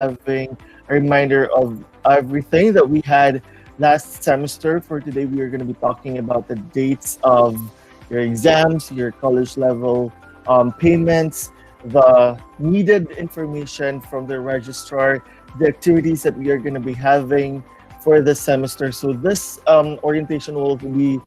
having a reminder of everything that we had last semester. For today, we are going to be talking about the dates of your exams, your college level payments, the needed information from the registrar, the activities that we are going to be having for this semester. So, this orientation will be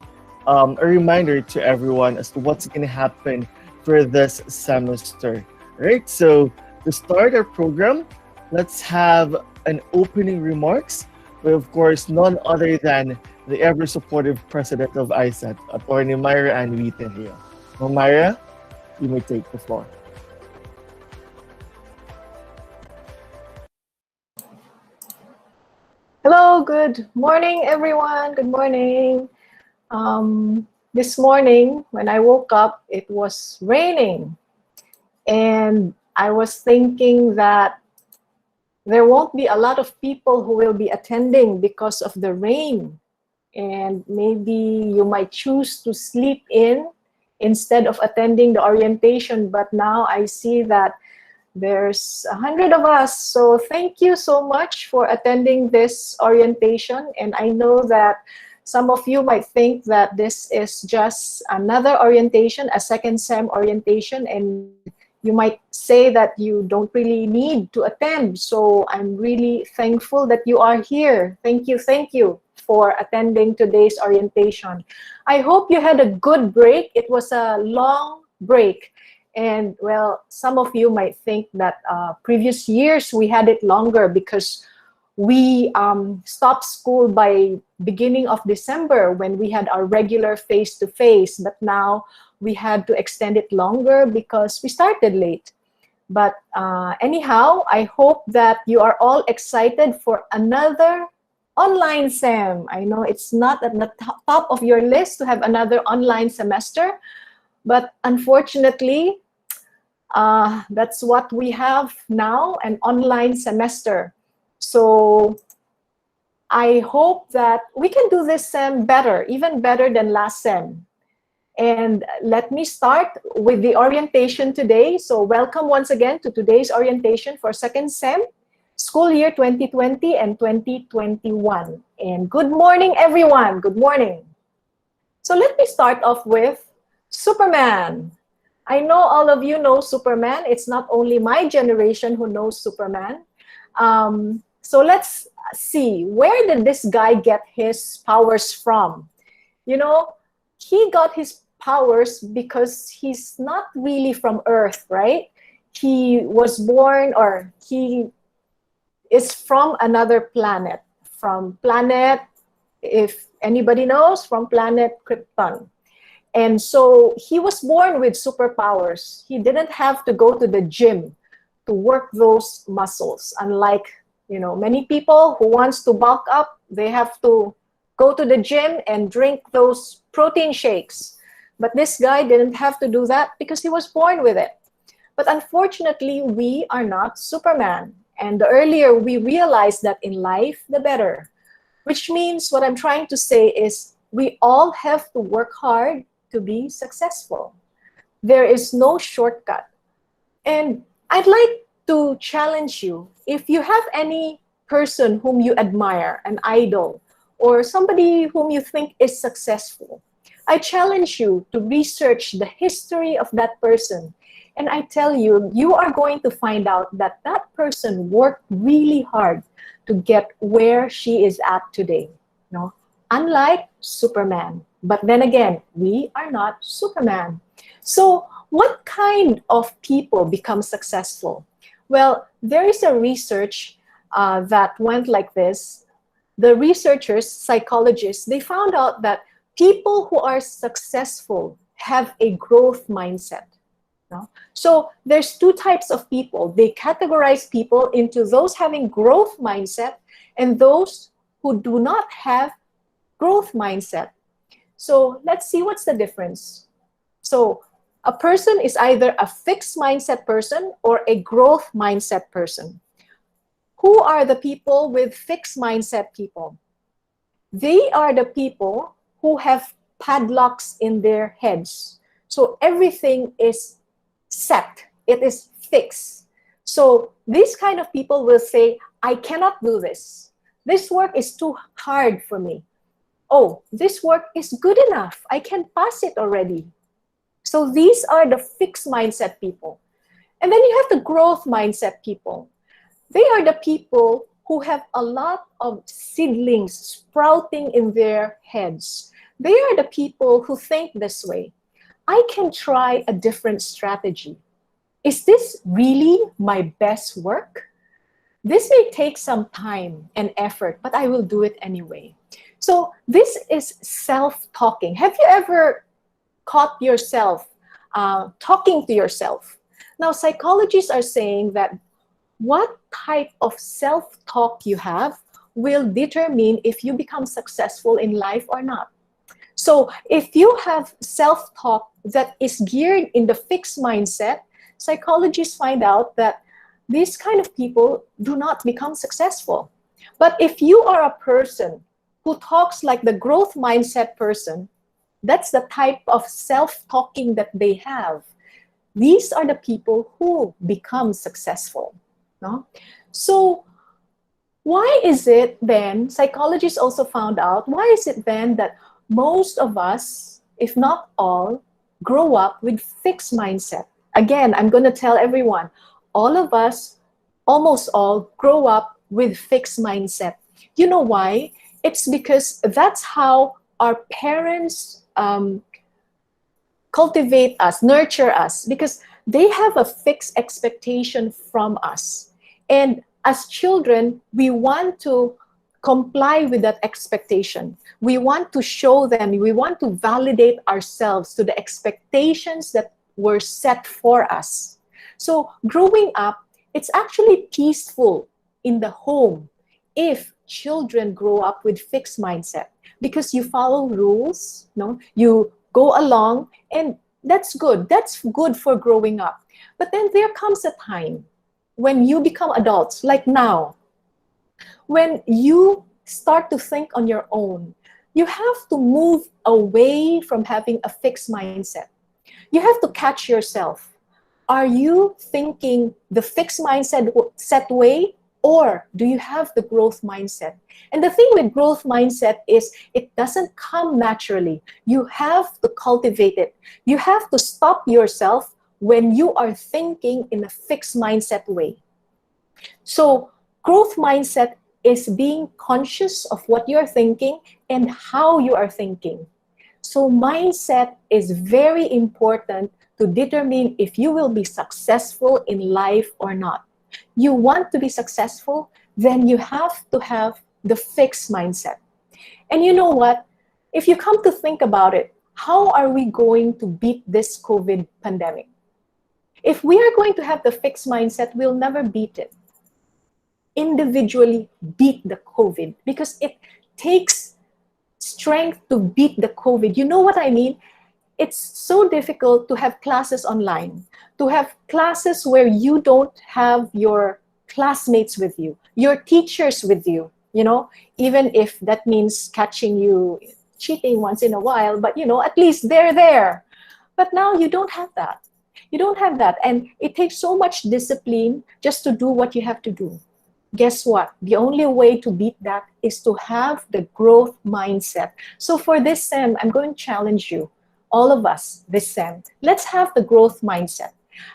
a reminder to everyone as to what's going to happen for this semester. Right? So, to start our program, let's have an opening remarks with, of course, none other than the ever supportive president of Isat, Attorney Myra Ann Here. Myra, you may take the floor. Hello, good morning, everyone. Good morning. This morning, when I woke up, it was raining. And I was thinking that there won't be a lot of people who will be attending because of the rain. And maybe you might choose to sleep in instead of attending the orientation. But now I see that there's 100 of us. So thank you so much for attending this orientation. And I know that some of you might think that this is just another orientation, a second SEM orientation, and you might say that you don't really need to attend. So I'm really thankful that you are here. Thank you for attending today's orientation. I hope you had a good break. It was a long break. And well, some of you might think that previous years we had it longer because we stopped school by beginning of December when we had our regular face-to-face, but now we had to extend it longer because we started late. But anyhow, I hope that you are all excited for another online SEM. I know it's not at the top of your list to have another online semester, but unfortunately, that's what we have now, an online semester. So I hope that we can do this SEM better, even better than last SEM. And let me start with the orientation today. So welcome once again to today's orientation for second SEM, school year 2020 and 2021. And good morning, everyone. Good morning. So let me start off with Superman. I know all of you know Superman. It's not only my generation who knows Superman. So let's see, where did this guy get his powers from? You know, he got his powers because he's not really from Earth, right? He was born, or he is from another planet. From planet, if anybody knows, from planet Krypton. And so he was born with superpowers. He didn't have to go to the gym to work those muscles. Unlike, many people who wants to bulk up, they have to go to the gym and drink those protein shakes. But this guy didn't have to do that because he was born with it. But unfortunately, we are not Superman. And the earlier we realize that in life, the better. Which means what I'm trying to say is we all have to work hard to be successful. There is no shortcut. And I'd like to challenge you. If you have any person whom you admire, an idol, or somebody whom you think is successful, I challenge you to research the history of that person. And I tell you, you are going to find out that that person worked really hard to get where she is at today. Unlike Superman. But then again, we are not Superman. So what kind of people become successful? Well, there is a research that went like this. The researchers, psychologists, they found out that people who are successful have a growth mindset. So there's two types of people. They categorize people into those having growth mindset and those who do not have growth mindset. So let's see what's the difference. So a person is either a fixed mindset person or a growth mindset person. Who are the people with fixed mindset people? They are the people who have padlocks in their heads. So everything is set. It is fixed. So these kind of people will say, I cannot do this. This work is too hard for me. Oh, this work is good enough. I can pass it already. So these are the fixed mindset people. And then you have the growth mindset people. They are the people who have a lot of seedlings sprouting in their heads. They are the people who think this way. I can try a different strategy. Is this really my best work? This may take some time and effort, but I will do it anyway. So this is self-talking. Have you ever caught yourself talking to yourself? Now, psychologists are saying that what type of self-talk you have will determine if you become successful in life or not. So if you have self-talk that is geared in the fixed mindset, psychologists find out that these kind of people do not become successful. But if you are a person who talks like the growth mindset person, that's the type of self-talking that they have. These are the people who become successful. No? So why is it then, psychologists also found out, why is it then that most of us, if not all, grow up with fixed mindset? Again, I'm going to tell everyone, all of us, almost all, grow up with fixed mindset. You know why? It's because that's how our parents cultivate us, nurture us, because they have a fixed expectation from us. And as children, we want to comply with that expectation. We want to show them, we want to validate ourselves to the expectations that were set for us. So growing up, it's actually peaceful in the home if children grow up with fixed mindset, because you follow rules, no? You go along, and that's good. That's good for growing up. But then there comes a time when you become adults, like now, when you start to think on your own, you have to move away from having a fixed mindset. You have to catch yourself. Are you thinking the fixed mindset set way, or do you have the growth mindset? And the thing with growth mindset is it doesn't come naturally. You have to cultivate it. You have to stop yourself when you are thinking in a fixed mindset way. So growth mindset is being conscious of what you're thinking and how you are thinking. So mindset is very important to determine if you will be successful in life or not. You want to be successful, then you have to have the fixed mindset. And you know what? If you come to think about it, how are we going to beat this COVID pandemic? If we are going to have the fixed mindset, we'll never beat it. Individually beat the COVID, because it takes strength to beat the COVID. You know what I mean? It's so difficult to have classes online, to have classes where you don't have your classmates with you, your teachers with you, you know, even if that means catching you cheating once in a while, but you know, at least they're there. But now you don't have that. You don't have that. And it takes so much discipline just to do what you have to do. Guess what? The only way to beat that is to have the growth mindset. So for this sem, I'm going to challenge you, all of us, this sem. Let's have the growth mindset.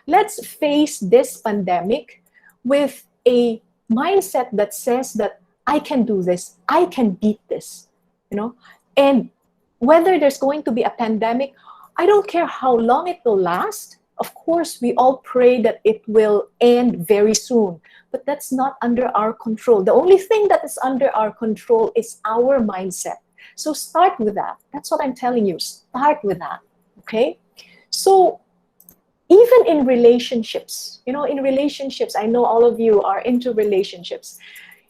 Let's face this pandemic with a mindset that says that I can do this, I can beat this, you know? And whether there's going to be a pandemic, I don't care how long it will last. Of course, we all pray that it will end very soon, but that's not under our control. The only thing that is under our control is our mindset. So start with that. That's what I'm telling you. Start with that, okay? So even in relationships, you know, in relationships, I know all of you are into relationships.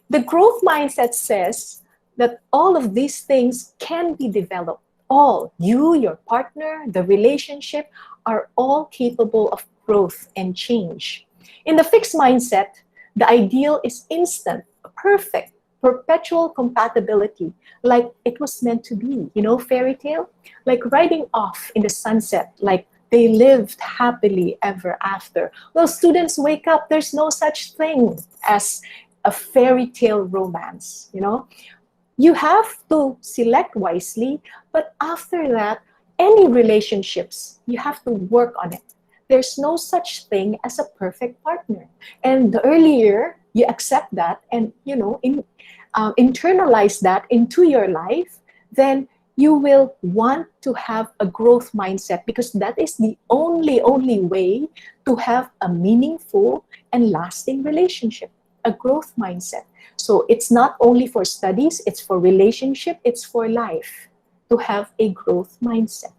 The growth mindset says that all of these things can be developed. All, you, your partner, the relationship, are all capable of growth and change. In the fixed mindset, the ideal is instant, perfect, perpetual compatibility, like it was meant to be, you know, fairy tale, like riding off in the sunset, like they lived happily ever after. Well, students, wake up. There's no such thing as a fairy tale romance, you know. You have to select wisely, but after that, any relationships, you have to work on it. There's no such thing as a perfect partner. And the earlier you accept that and, you know, internalize that into your life, then you will want to have a growth mindset, because that is the only way to have a meaningful and lasting relationship, a growth mindset. So it's not only for studies, it's for relationship, it's for life, to have a growth mindset.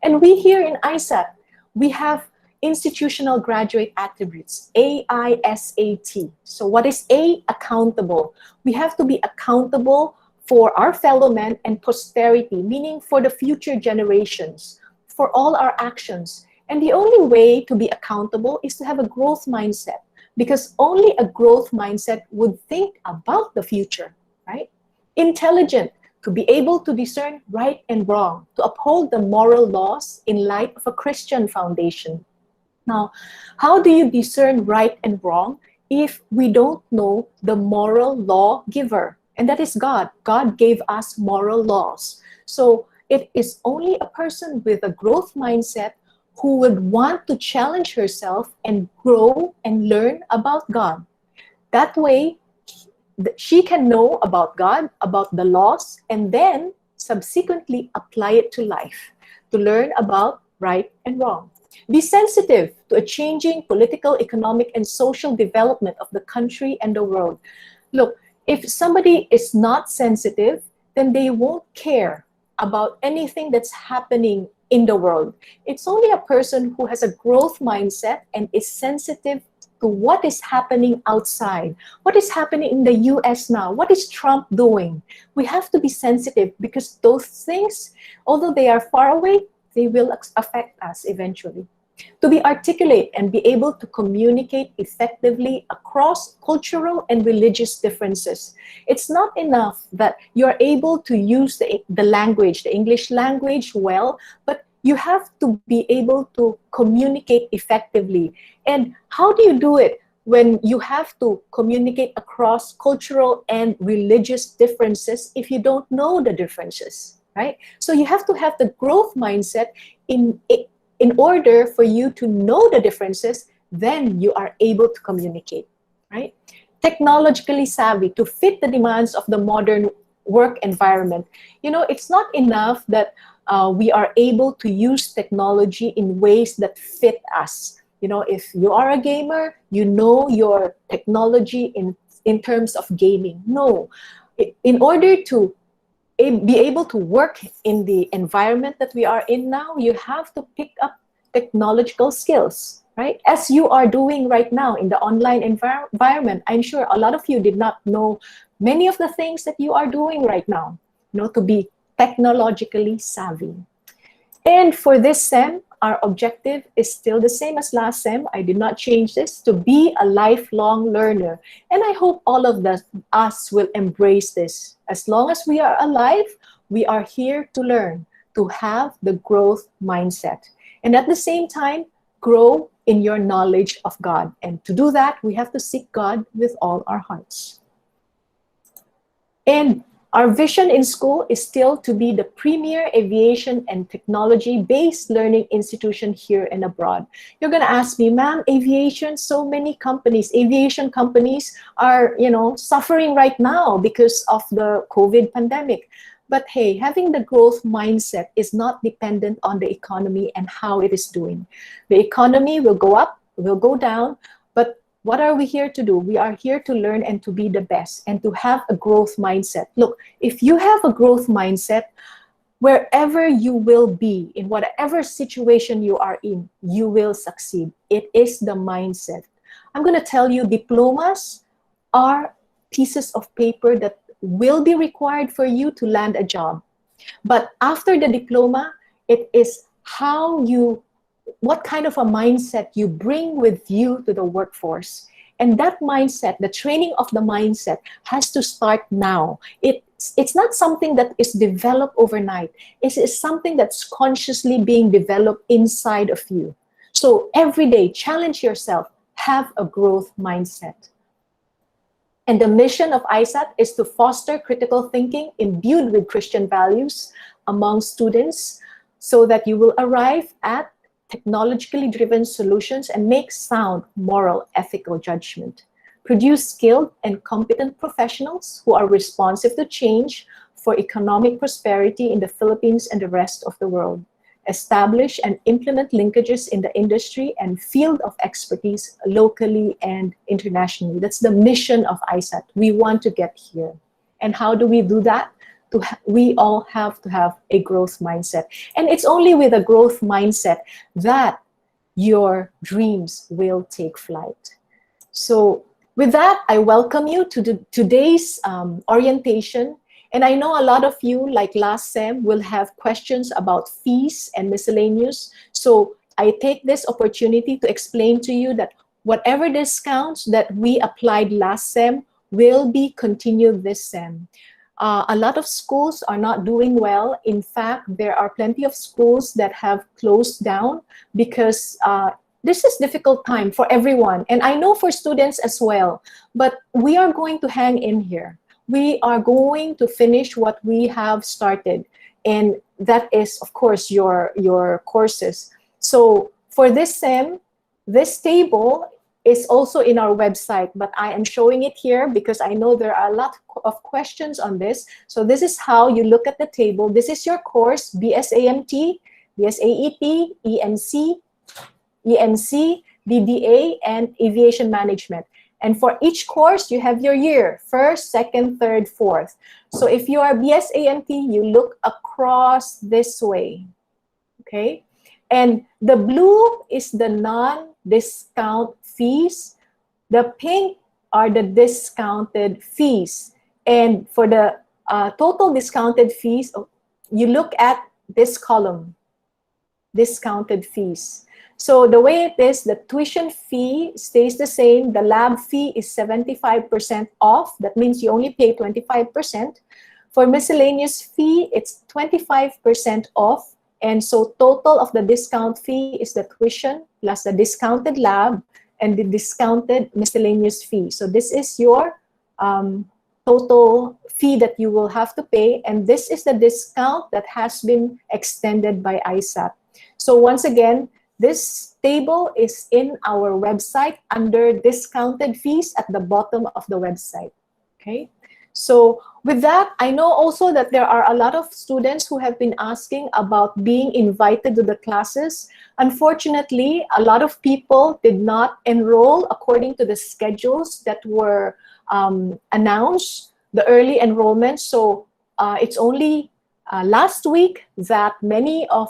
And we here in Isap, we have institutional graduate attributes, AISAT. So what is A? Accountable. We have to be accountable for our fellow men and posterity, meaning for the future generations, for all our actions. And the only way to be accountable is to have a growth mindset, because only a growth mindset would think about the future, right? Intelligent, to be able to discern right and wrong, to uphold the moral laws in light of a Christian foundation. Now, how do you discern right and wrong if we don't know the moral law giver? And that is God. God gave us moral laws. So it is only a person with a growth mindset who would want to challenge herself and grow and learn about God. That way, she can know about God, about the laws, and then subsequently apply it to life, to learn about right and wrong. Be sensitive to a changing political, economic, and social development of the country and the world. Look, if somebody is not sensitive, then they won't care about anything that's happening in the world. It's only a person who has a growth mindset and is sensitive to what is happening outside. What is happening in the US now? What is Trump doing? We have to be sensitive, because those things, although they are far away, they will affect us eventually. To be articulate and be able to communicate effectively across cultural and religious differences. It's not enough that you're able to use the language, the English language well, but you have to be able to communicate effectively. And how do you do it when you have to communicate across cultural and religious differences if you don't know the differences, right? So you have to have the growth mindset in order for you to know the differences, then you are able to communicate, right? Technologically savvy, to fit the demands of the modern work environment. You know, it's not enough that we are able to use technology in ways that fit us. You know, if you are a gamer, you know your technology in terms of gaming. No, in order to be able to work in the environment that we are in now, you have to pick up technological skills, right? As you are doing right now in the online environment. I'm sure a lot of you did not know many of the things that you are doing right now, you know, to be technologically savvy. And for this SEM, our objective is still the same as last SEM. I did not change this, to be a lifelong learner. And I hope all of us will embrace this. As long as we are alive, we are here to learn, to have the growth mindset. And at the same time, grow in your knowledge of God. And to do that, we have to seek God with all our hearts. And our vision in school is still to be the premier aviation and technology-based learning institution here and abroad. You're going to ask me, ma'am, aviation, so many companies, aviation companies are, you know, suffering right now because of the COVID pandemic. But hey, having the growth mindset is not dependent on the economy and how it is doing. The economy will go up, will go down, but what are we here to do? We are here to learn and to be the best and to have a growth mindset. Look, if you have a growth mindset, wherever you will be, in whatever situation you are in, you will succeed. It is the mindset. I'm going to tell you, diplomas are pieces of paper that will be required for you to land a job. But after the diploma, it is what kind of a mindset you bring with you to the workforce. And that mindset, the training of the mindset, has to start now. it's not something that is developed overnight. It is something that's consciously being developed inside of you. So every day, challenge yourself, have a growth mindset. And the mission of Isat is to foster critical thinking imbued with Christian values among students so that you will arrive at technologically driven solutions and make sound moral, ethical judgment. Produce skilled and competent professionals who are responsive to change for economic prosperity in the Philippines and the rest of the world. Establish and implement linkages in the industry and field of expertise locally and internationally. That's the mission of ISAT. We want to get here. And how do we do that? We all have to have a growth mindset. And it's only with a growth mindset that your dreams will take flight. So with that, I welcome you to today's orientation. And I know a lot of you, like last sem, will have questions about fees and miscellaneous. So I take this opportunity to explain to you that whatever discounts that we applied last sem will be continued this sem. A lot of schools are not doing well. In fact, there are plenty of schools that have closed down because this is difficult time for everyone. And I know for students as well, but we are going to hang in here. We are going to finish what we have started. And that is, of course, your courses. So for this sem, this table is also in our website, but I am showing it here because I know there are a lot of questions on this. So this is how you look at the table. This is your course, BSAMT, BSAET, EMC, EMC, BBA, and Aviation Management. And for each course, you have your year, first, second, third, fourth. So if you are BSAMT, you look across this way, okay? And the blue is the non-discount fees. The pink are the discounted fees. And for the total discounted fees, you look at this column, discounted fees. So the way it is, the tuition fee stays the same. The lab fee is 75% off. That means you only pay 25%. For miscellaneous fee, it's 25% off. And so total of the discount fee is the tuition plus the discounted lab and the discounted miscellaneous fee. So this is your total fee that you will have to pay. And this is the discount that has been extended by ISAP. So once again, this table is in our website under discounted fees at the bottom of the website, okay? So with that, I know also that there are a lot of students who have been asking about being invited to the classes. Unfortunately, a lot of people did not enroll according to the schedules that were announced, the early enrollment. So it's only last week that many of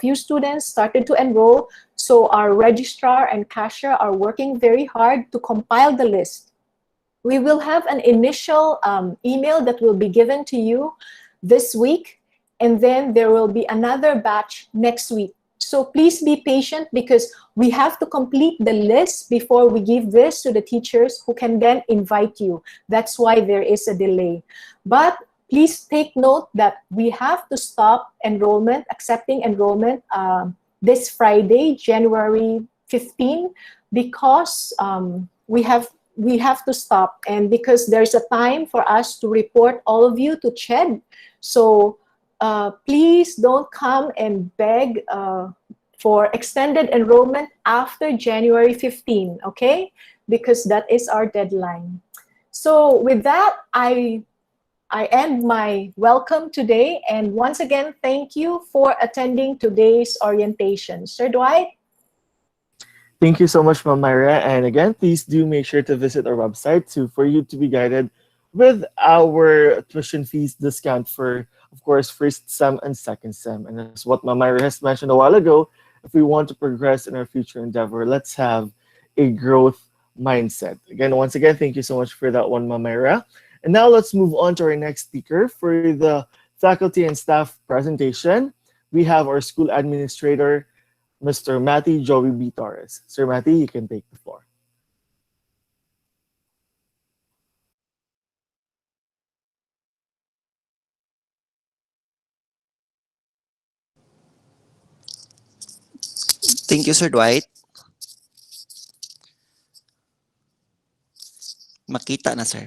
you students started to enroll. So our registrar and cashier are working very hard to compile the list. We will have an initial email that will be given to you this week, and then there will be another batch next week. So please be patient because we have to complete the list before we give this to the teachers who can then invite you. That's why there is a delay. But please take note that we have to stop enrollment, accepting enrollment this Friday, January 15, because we have to stop, and because there's a time for us to report all of you to CHED. So please don't come and beg for extended enrollment after January 15, okay? Because that is our deadline. So with that, I end my welcome today. And once again, thank you for attending today's orientation. Sir Dwight? Thank you so much, Ma'am Myra. And again, please do make sure to visit our website for you to be guided with our tuition fees discount for, of course, first sem and second sem. And as what Ma'am Myra has mentioned a while ago, if we want to progress in our future endeavor, let's have a growth mindset. Again, once again, thank you so much for that one, Ma'am Myra. And now let's move on to our next speaker for the faculty and staff presentation. We have our school administrator, Mr. Matty Joey B. Torres. Sir Matty, you can take the floor. Thank you, Sir Dwight. Makita na, sir.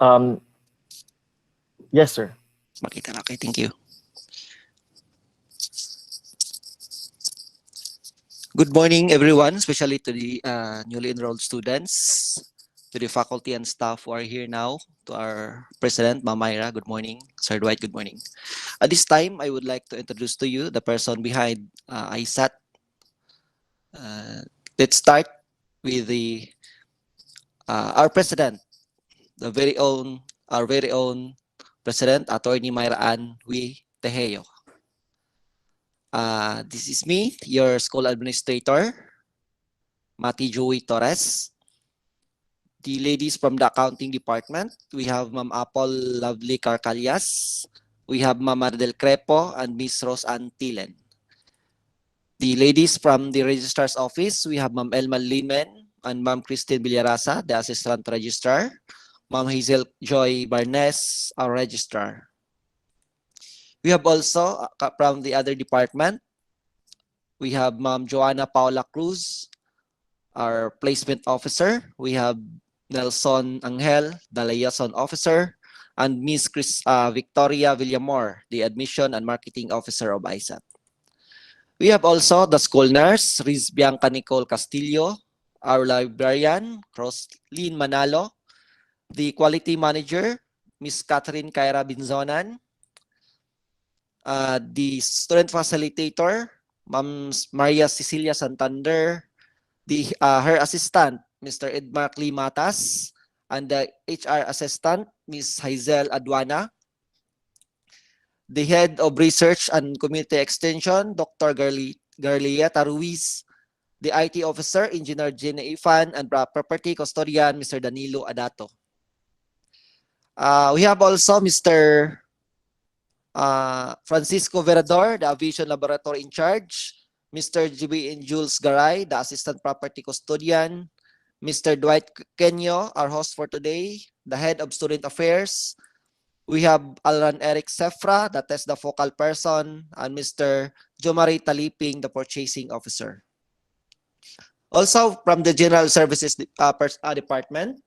Um, yes, sir. Makita na. Okay, thank you. Good morning, everyone, especially to the newly enrolled students, to the faculty and staff who are here now, to our President, Ma'am Myra. Good morning. Sir Dwight, good morning. At this time, I would like to introduce to you the person behind Aisat. Uh, let's start with the our President, the very own, our very own President, Attorney Myra Ann Hui Tejeo. This is me, your school administrator, Mati Joey Torres. The ladies from the accounting department, we have Ma'am Apple Lovely Carcalias, we have Ma'am Mardel Crepo, and Miss Rose Ann Tilen. The ladies from the registrar's office, we have Ma'am Elma Limen and Ma'am Christine Villarasa, the assistant registrar, Ma'am Hazel Joy Barnes, our registrar. We have also from the other department, we have Ma'am Joanna Paula Cruz, our placement officer. We have Nelson Angel, the liaison officer, and Miss Victoria Villamor, the admission and marketing officer of Isap. We have also the school nurse, Riz Bianca Nicole Castillo, our librarian, Roslyn Manalo, the quality manager, Miss Catherine Kaira Binzonan, the student facilitator, Ma'am Maria Cecilia Santander, her assistant, Mr. Edmark Lee Matas, and the HR assistant, Ms. Hazel Adwana, the head of research and community extension, Dr. Garlieta Ruiz, the IT officer, Engineer Jenny Ifan, and property custodian, Mr. Danilo Adato. We have also Mr. Francisco Verador, the aviation laboratory in charge, Mr. GB and Jules Garay, the assistant property custodian, Mr. Dwight Kenyo, our host for today, the head of student affairs. We have Alran Eric Sefra, that is the focal person, and Mr. Jomari Taliping, the purchasing officer. Also from the general services department,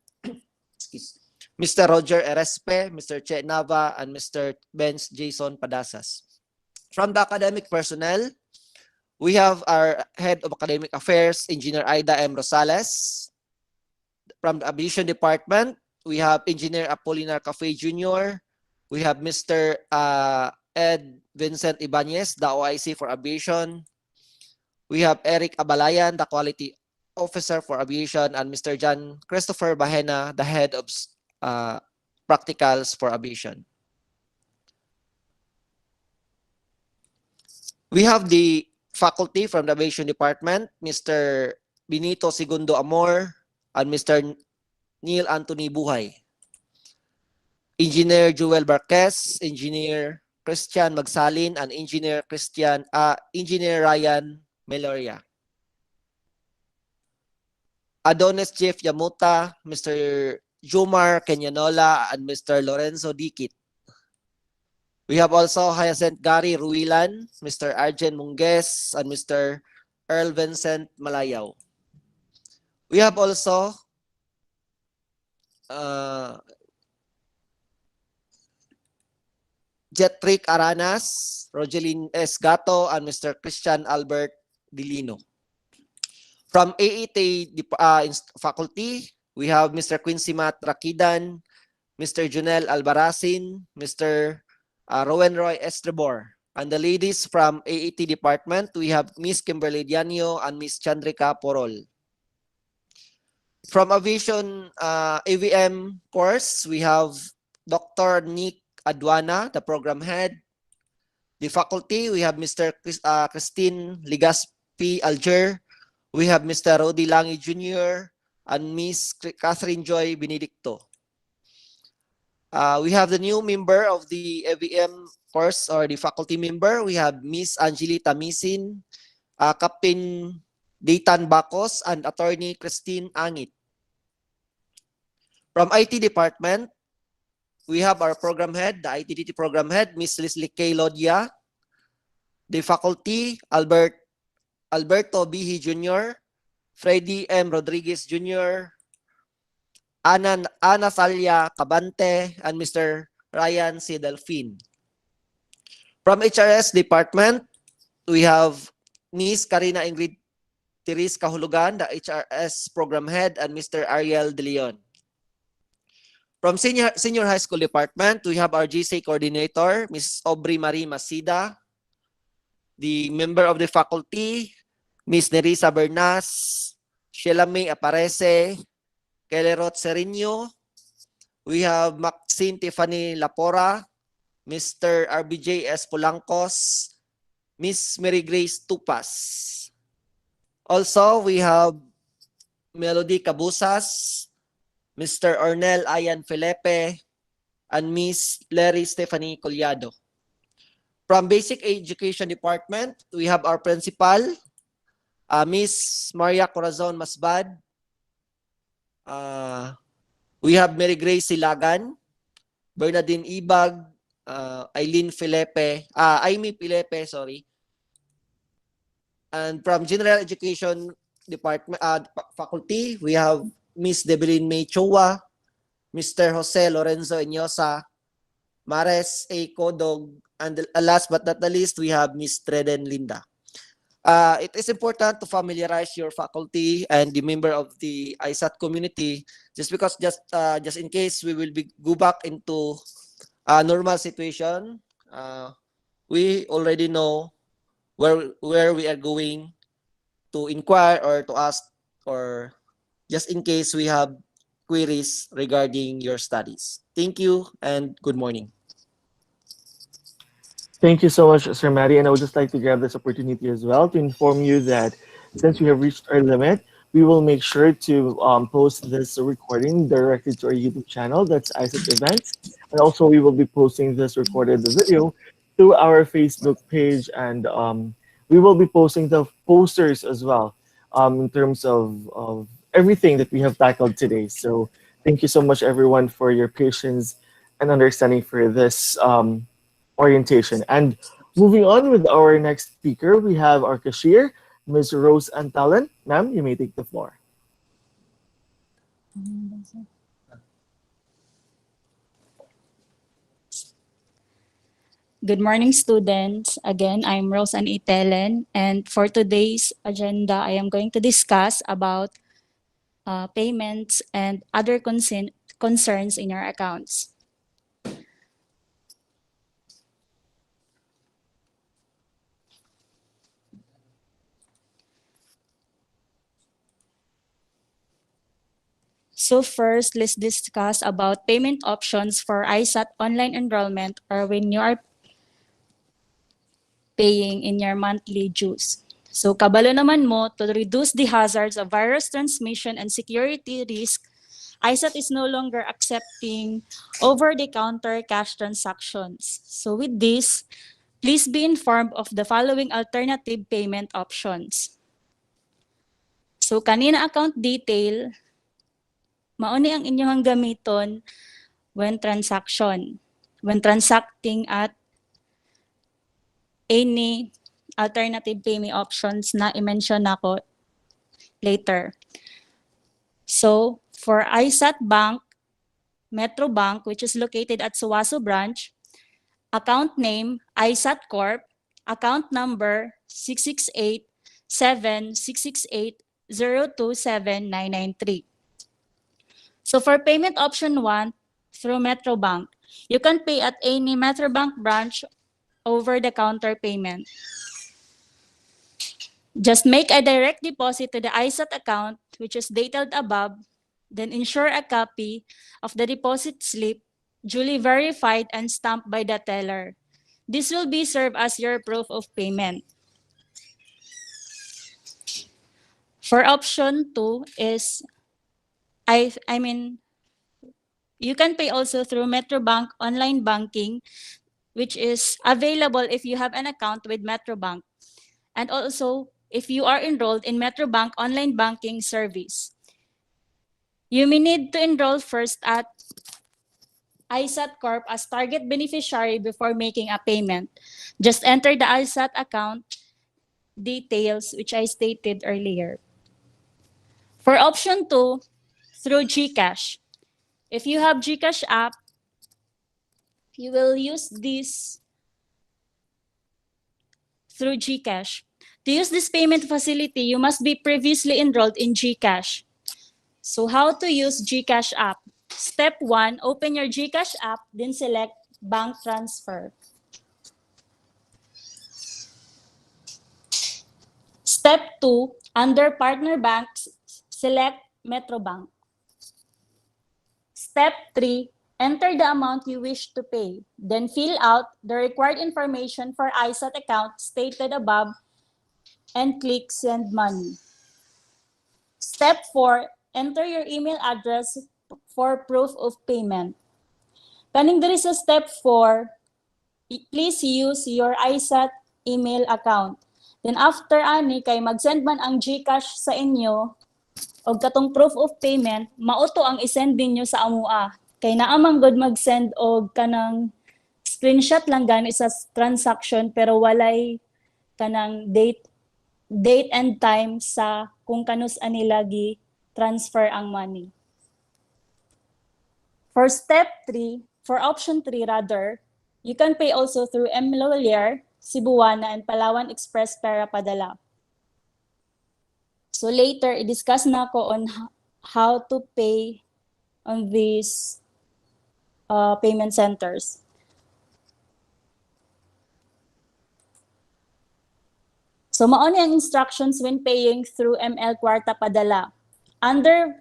Mr. Roger Erespe, Mr. Che Nava, and Mr. Benz Jason Padasas. From the academic personnel, we have our head of academic affairs, Engineer Aida M. Rosales. From the aviation department, we have Engineer Apolinar Cafe Jr. We have Mr. Ed Vincent Ibanez, the OIC for aviation. We have Eric Abalayan, the quality officer for aviation, and Mr. John Christopher Bahena, the head of practicals for aviation. We have the faculty from the aviation department, Mr. Benito Segundo Amor and Mr. Neil Anthony Buhay. Engineer Joel Barquez, Engineer Christian Magsalin, and Engineer Ryan Meloria. Adonis Jeff Yamuta, Mr. Jomar Kenyanola, and Mr. Lorenzo Dikit. We have also Hyacinth Gary Ruilan, Mr. Arjen Munges, and Mr. Earl Vincent Malayaw. We have also Jetrick Aranas, Rogeline S. Gato, and Mr. Christian Albert Dilino. From AET faculty, we have Mr. Quincy Matt Rakidan, Mr. Junel Albarazin, Mr. Rowan Roy Estrebor. And the ladies from AET department, we have Miss Kimberly Dianio and Miss Chandrika Porol. From aviation AVM course, we have Dr. Nick Adwana, the program head. The faculty, we have Mr. Christine Ligaspi Alger. We have Mr. Rodi Langi Jr. and Miss Catherine Joy Benedicto. We have the new member of the AVM course, or the faculty member. We have Miss Angelita Misin, Captain Dayton Bacos, and Attorney Christine Angit. From IT department, we have our program head, the ITDT program head, Miss Leslie K. Lodia. The faculty, Albert Alberto Bihi Jr., Freddy M. Rodriguez Jr., Ana Salia Cabante, and Mr. Ryan C. Delfin. From HRS Department, we have Ms. Karina Ingrid Tiris Kahulugan, the HRS Program Head, and Mr. Ariel De Leon. From Senior High School Department, we have our GC Coordinator, Ms. Aubrey Marie Masida, the member of the faculty, Ms. Nerissa Bernas, Sheila May Aparece, Kelerot Serino. We have Maxine Tiffany Lapora, Mr. RBJ S. Polancos, Miss Mary Grace Tupas. Also, we have Melody Cabusas, Mr. Ornel Ayan Felipe, and Miss Larry Stephanie Collado. From Basic Education Department, we have our principal, Miss Maria Corazon Masbad. We have Mary Grace Silagan, Bernadine Ibag, Eileen Felipe, Amy Felipe, sorry. And from General Education Department, faculty, we have Miss Debelin May Chua, Mr. Jose Lorenzo Enyosa, Mares A. Kodog, and last but not the least, we have Miss Treden Linda. It is important to familiarize your faculty and the member of the Isat community, just because just in case we will go back into a normal situation, we already know where we are going to inquire or to ask, or just in case we have queries regarding your studies. Thank you and good morning. Thank you so much, Sir Matty. And I would just like to grab this opportunity as well to inform you that since we have reached our limit, we will make sure to post this recording directly to our YouTube channel. That's Isaac Events. And also, we will be posting this recorded video to our Facebook page. And we will be posting the posters as well in terms of everything that we have tackled today. So thank you so much, everyone, for your patience and understanding for this orientation. And moving on with our next speaker, we have our cashier, Ms. Rose Antalan. Ma'am, you may take the floor. Good morning, students. Again, I'm Roseanne Itelen, and for today's agenda, I am going to discuss about payments and other concerns in your accounts. So first, let's discuss about payment options for Isat online enrollment, or when you are paying in your monthly dues. So kabalo naman mo, to reduce the hazards of virus transmission and security risk, Isat is no longer accepting over-the-counter cash transactions. So with this, please be informed of the following alternative payment options. So kanina account detail, mauni ang inyong gamiton when transacting at any alternative payment options na i-mention nako later. So for Isat Bank, Metro Bank, which is located at Suwaso branch, account name Isat Corp, account number 668-7668-027-993. So for payment option 1, through Metro Bank, you can pay at any Metro Bank branch over-the-counter payment. Just make a direct deposit to the Isat account, which is detailed above, then ensure a copy of the deposit slip duly verified and stamped by the teller. This will be served as your proof of payment. For option 2 is, you can pay also through Metro Bank online banking, which is available if you have an account with Metro Bank. And also, if you are enrolled in Metro Bank online banking service. You may need to enroll first at Isat Corp as target beneficiary before making a payment. Just enter the Isat account details which I stated earlier. For option 2, through Gcash. If you have Gcash app, you will use this through Gcash. To use this payment facility, you must be previously enrolled in Gcash. So how to use Gcash app? Step 1, open your Gcash app, then select bank transfer. Step 2, under partner banks, select Metro Bank. Step 3, enter the amount you wish to pay. Then fill out the required information for Isat account stated above and click Send Money. Step 4, enter your email address for proof of payment. Kaning diri sa step 4, please use your Isat email account. Then after ani kay mag-send man ang Gcash sa inyo o katong proof of payment, mauto ang isend ninyo sa amua. Kay naamang good mag-send og kanang screenshot lang gani sa transaction pero walay kanang date and time sa kung kanus anila gi transfer ang money. For step 3, for option 3 rather, you can pay also through Mloyar, Cebuana, and Palawan Express para padala. So later, i-discuss na ko on how to pay on these payment centers. So mauna ang instructions when paying through ML Kwarta Padala. Under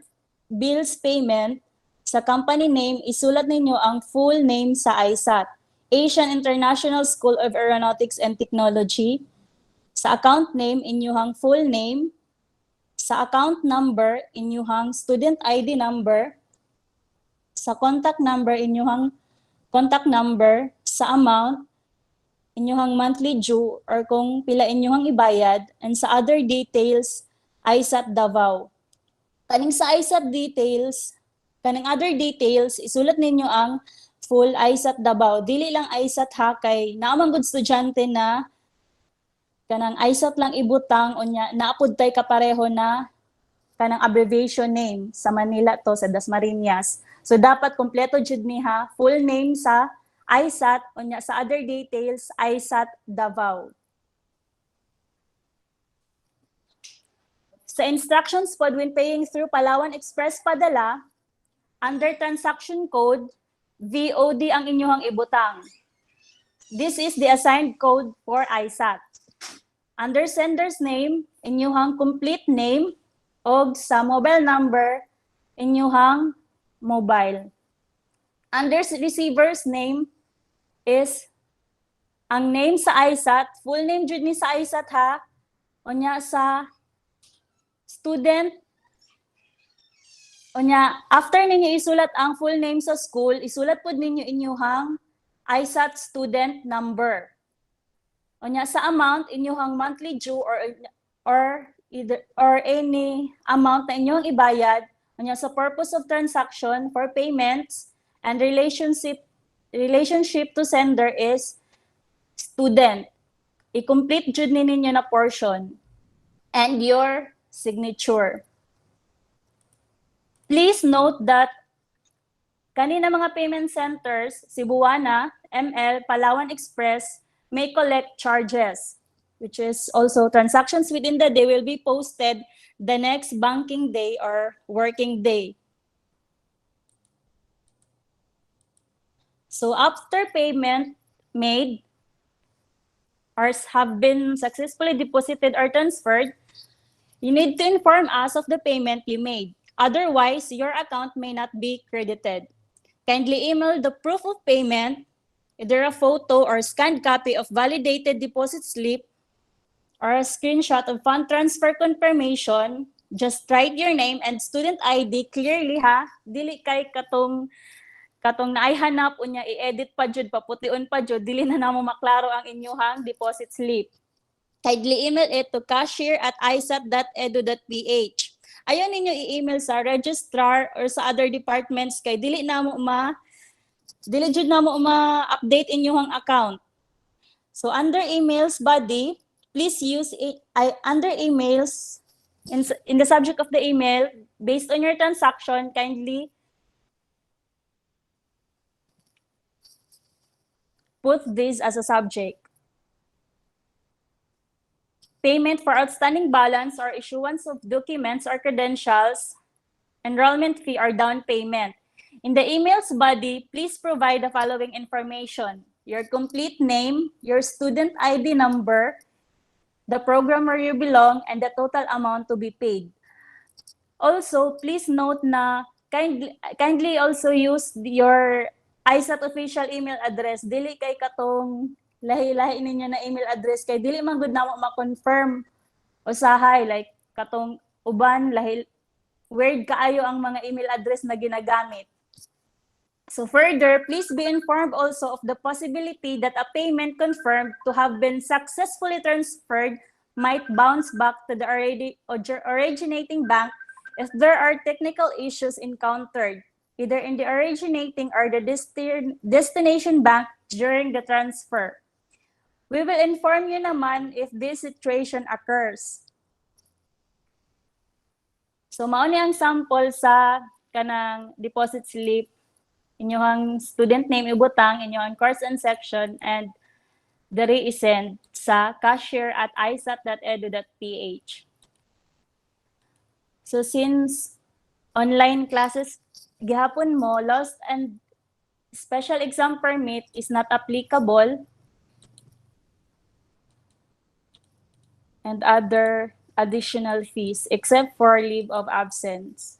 bills payment, sa company name, isulat ninyo ang full name sa Aisat, Asian International School of Aeronautics and Technology. Sa account name, inyuhang full name. Sa account number, inyuhang student ID number. Sa contact number, inyuhang contact number. Sa amount, inyuhang monthly due or kung pila inyuhang ibayad. And sa other details, Isat Davao. Kaning sa Isat details, kaning other details, isulat ninyo ang full Isat Davao. Dili lang Isat ha, kay naamang good estudyante na kanang Isat lang ibutang o nya naapod tay kapareho na kanang abbreviation name sa Manila to sa Dasmariñas. So dapat kompleto jud ni ha, full name sa Isat o nya sa other details Isat Davao. Sa instructions pod when paying through Palawan Express Padala, under transaction code, VOD ang inyuhang ibutang. This is the assigned code for Isat. Under sender's name, inyuhang complete name, og sa mobile number, inyuhang mobile. Under receiver's name is ang name sa Isat, full name jud ni sa Isat ha, onya sa student. Onya, after ninyo isulat ang full name sa school, isulat pod ninyo inyuhang Isat student number. Onya, sa amount, inyuhang monthly due or any amount na inyong ibayad. Onya, sa purpose of transaction for payments and relationship to sender is student. I-complete jud ninyo na portion and your signature. Please note that kanina mga payment centers, Cebuana, ML, Palawan Express, may collect charges, which is also transactions within the day will be posted the next banking day or working day. So after payment made or have been successfully deposited or transferred, you need to inform us of the payment you made. Otherwise, your account may not be credited. Kindly email the proof of payment, either a photo or scanned copy of validated deposit slip or a screenshot of fund transfer confirmation. Just write your name and student ID clearly ha. Dili kay katong naayhanap unya i-edit pa jud paputiun pa jud dili na namo maklaro ang inyuhang deposit slip. Kindly email it to cashier@isat.edu.ph. Ayaw ninyo i-email sa registrar or sa other departments kay dili jud na mo ma-update inyong account. So under emails body, please use under emails, in the subject of the email, based on your transaction, kindly put this as a subject. Payment for outstanding balance or issuance of documents or credentials, enrollment fee or down payment. In the email's body, please provide the following information: your complete name, your student ID number, the program where you belong, and the total amount to be paid. Also, please note na kindly also use your Isat official email address. Dili kay katong lahi-lahi ninyo na email address kay dili man gud namo ma-confirm usahay like katong uban lahi weird kaayo ang mga email address na ginagamit. So further, please be informed also of the possibility that a payment confirmed to have been successfully transferred might bounce back to the originating bank if there are technical issues encountered, either in the originating or the destination bank during the transfer. We will inform you naman if this situation occurs. So mao ni ang sample sa kanang deposit slip, inyong student name ibutang, inyong course and section, and diri isend sa cashier@isap.edu.ph. So since online classes gihapon mo, lost and special exam permit is not applicable, and other additional fees except for leave of absence.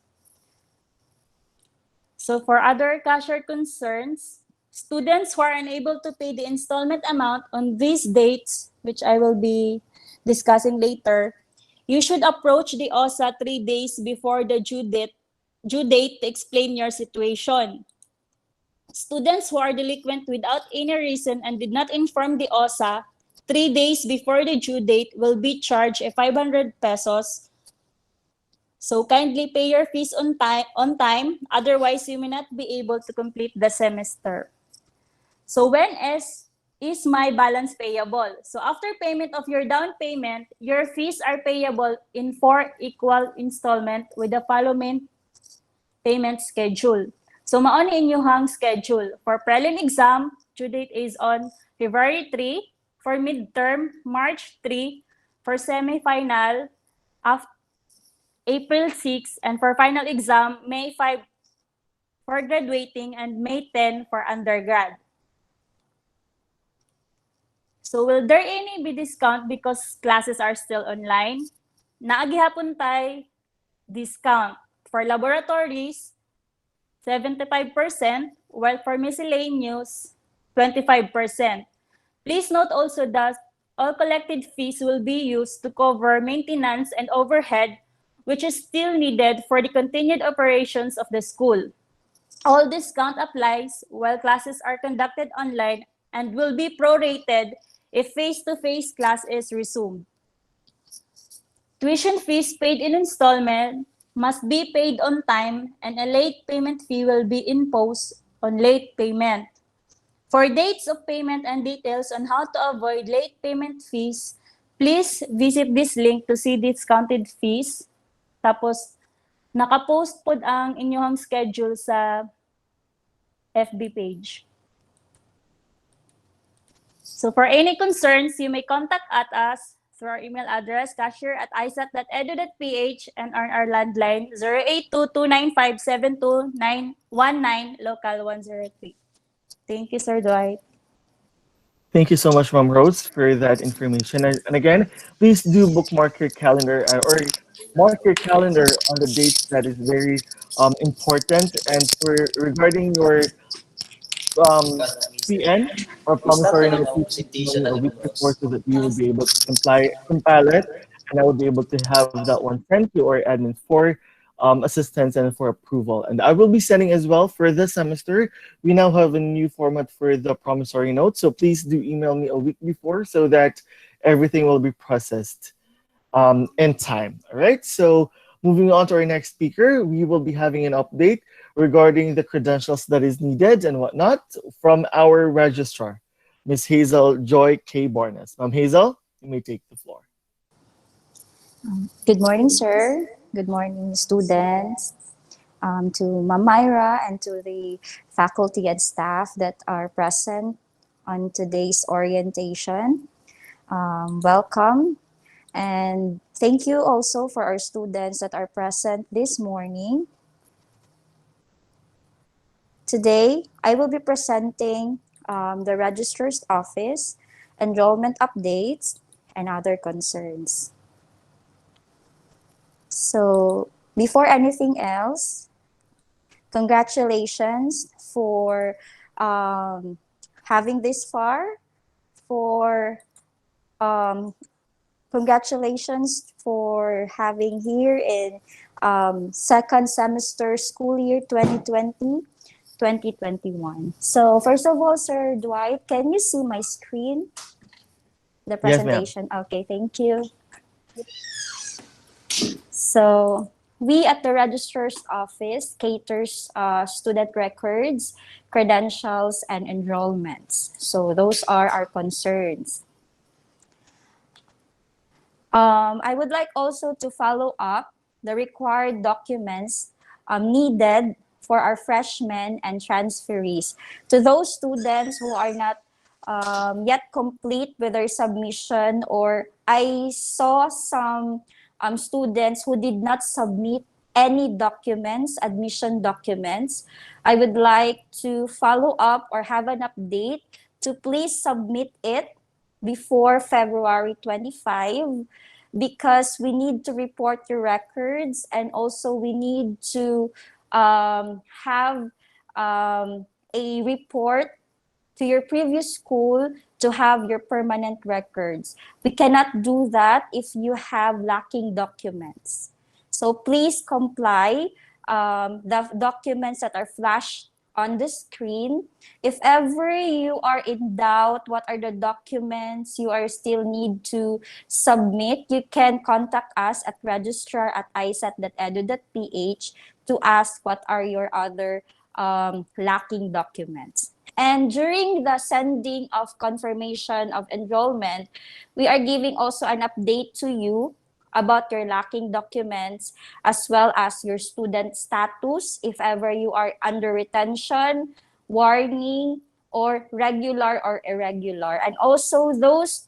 So for other cashier concerns, students who are unable to pay the installment amount on these dates, which I will be discussing later, you should approach the OSA 3 days before the due date to explain your situation. Students who are delinquent without any reason and did not inform the OSA 3 days before the due date will be charged 500 pesos. So kindly pay your fees on time, otherwise you may not be able to complete the semester. So when is my balance payable? So after payment of your down payment, your fees are payable in 4 equal installment with the following payment schedule. So mao ni inyong schedule. For prelim exam, due date is on February 3, for midterm, March 3, for semi-final, April 6, and for final exam, May 5 for graduating and May 10 for undergrad. So will there any be discount because classes are still online? Naagihapon tay discount for laboratories 75%, while for miscellaneous 25%. Please note also that all collected fees will be used to cover maintenance and overhead, which is still needed for the continued operations of the school. All discount applies while classes are conducted online and will be prorated if face-to-face class is resumed. Tuition fees paid in installment must be paid on time, and a late payment fee will be imposed on late payment. For dates of payment and details on how to avoid late payment fees, please visit this link to see discounted fees. Tapos, nakapost po ang inyong schedule sa FB page. So for any concerns, you may contact at us through our email address, cashier@isap.edu.ph, and on our landline, 0822957219, local 103. Thank you, Sir Dwight. Thank you so much, Ma'am Rose, for that information. And again, please do bookmark your calendar or mark your calendar on the dates that is very important. And for regarding your PN or promissory note, please email me a week before so that we will be able to compile it, and I will be able to have that one sent to our admin for assistance and for approval. And I will be sending as well for this semester. We now have a new format for the promissory note, so please do email me a week before so that everything will be processed in time. All right, so moving on to our next speaker, we will be having an update regarding the credentials that is needed and whatnot from our registrar, Ms. Hazel Joy K. Barnes. Hazel, you may take the floor. Good morning, sir. Good morning, students. To Ma'am Myra and to the faculty and staff that are present on today's orientation. Welcome. And thank you also for our students that are present this morning. Today, I will be presenting the Registrar's Office, enrollment updates, and other concerns. So, before anything else, congratulations for having this far, for congratulations for having here in second semester school year 2020-2021. So first of all, Sir Dwight, can you see my screen? The Yes, ma'am. presentation. Okay, thank you. So we at the Registrar's Office caters student records, credentials, and enrollments. So those are our concerns. I would like also to follow up the required documents needed for our freshmen and transferees. To those students who are not yet complete with their submission, or I saw some students who did not submit any documents, admission documents, I would like to follow up or have an update to please submit it before February 25, because we need to report your records, and also we need to have a report to your previous school to have your permanent records. We cannot do that if you have lacking documents. So please comply the documents that are flashed on the screen. If ever you are in doubt what are the documents you are still need to submit, you can contact us at registrar@isat.edu.ph to ask what are your other lacking documents. And during the sending of confirmation of enrollment, we are giving also an update to you about your lacking documents, as well as your student status, if ever you are under retention, warning, or regular or irregular, and also those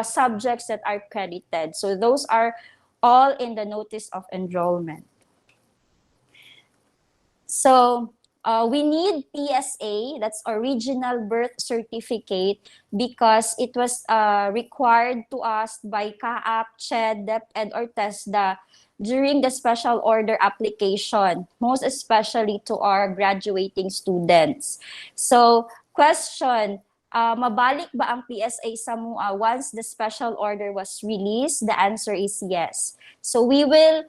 subjects that are credited. So those are all in the notice of enrollment. So we need PSA, that's original birth certificate, because it was required to us by CAAP, CHED, DepEd, or TESDA during the special order application, most especially to our graduating students. So question, mabalik ba ang PSA sa MUA once the special order was released? The answer is yes. So we will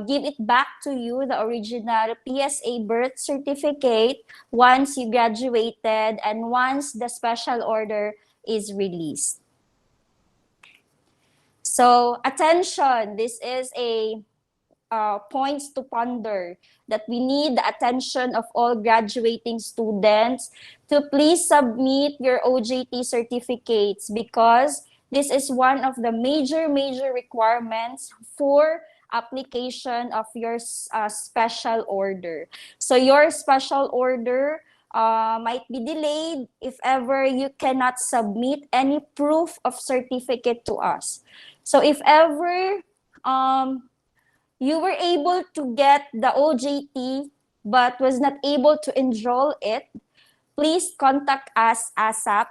give it back to you, the original PSA birth certificate, once you graduated and once the special order is released. So attention, this is a points to ponder, that we need the attention of all graduating students to please submit your OJT certificates, because this is one of the major requirements for application of your special order. So your special order might be delayed if ever you cannot submit any proof of certificate to us. So if ever you were able to get the OJT but was not able to enroll it, please contact us ASAP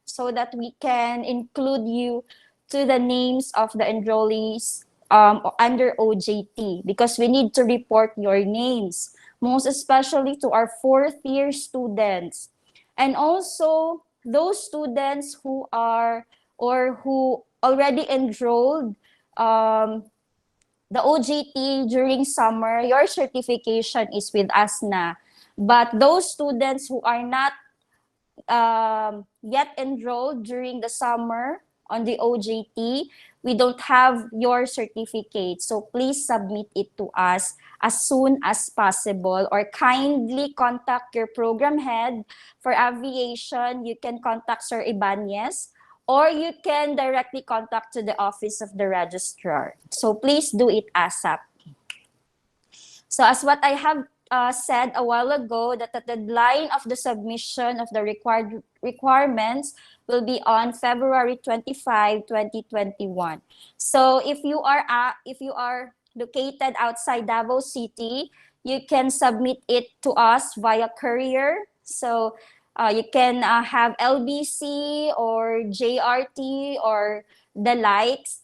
so that we can include you to the names of the enrollees under OJT, because we need to report your names, most especially to our fourth-year students. And also those students who are or who already enrolled the OJT during summer, your certification is with us na. But those students who are not yet enrolled during the summer on the OJT, we don't have your certificate. So please submit it to us as soon as possible, or kindly contact your program head. For aviation, you can contact Sir Ibanez, or you can directly contact to the office of the registrar. So please do it ASAP. So as what I have said a while ago, that the deadline of the submission of the requirements will be on February 25, 2021. So if you are located outside Davao City, you can submit it to us via courier. So you can have LBC or JRT or the likes.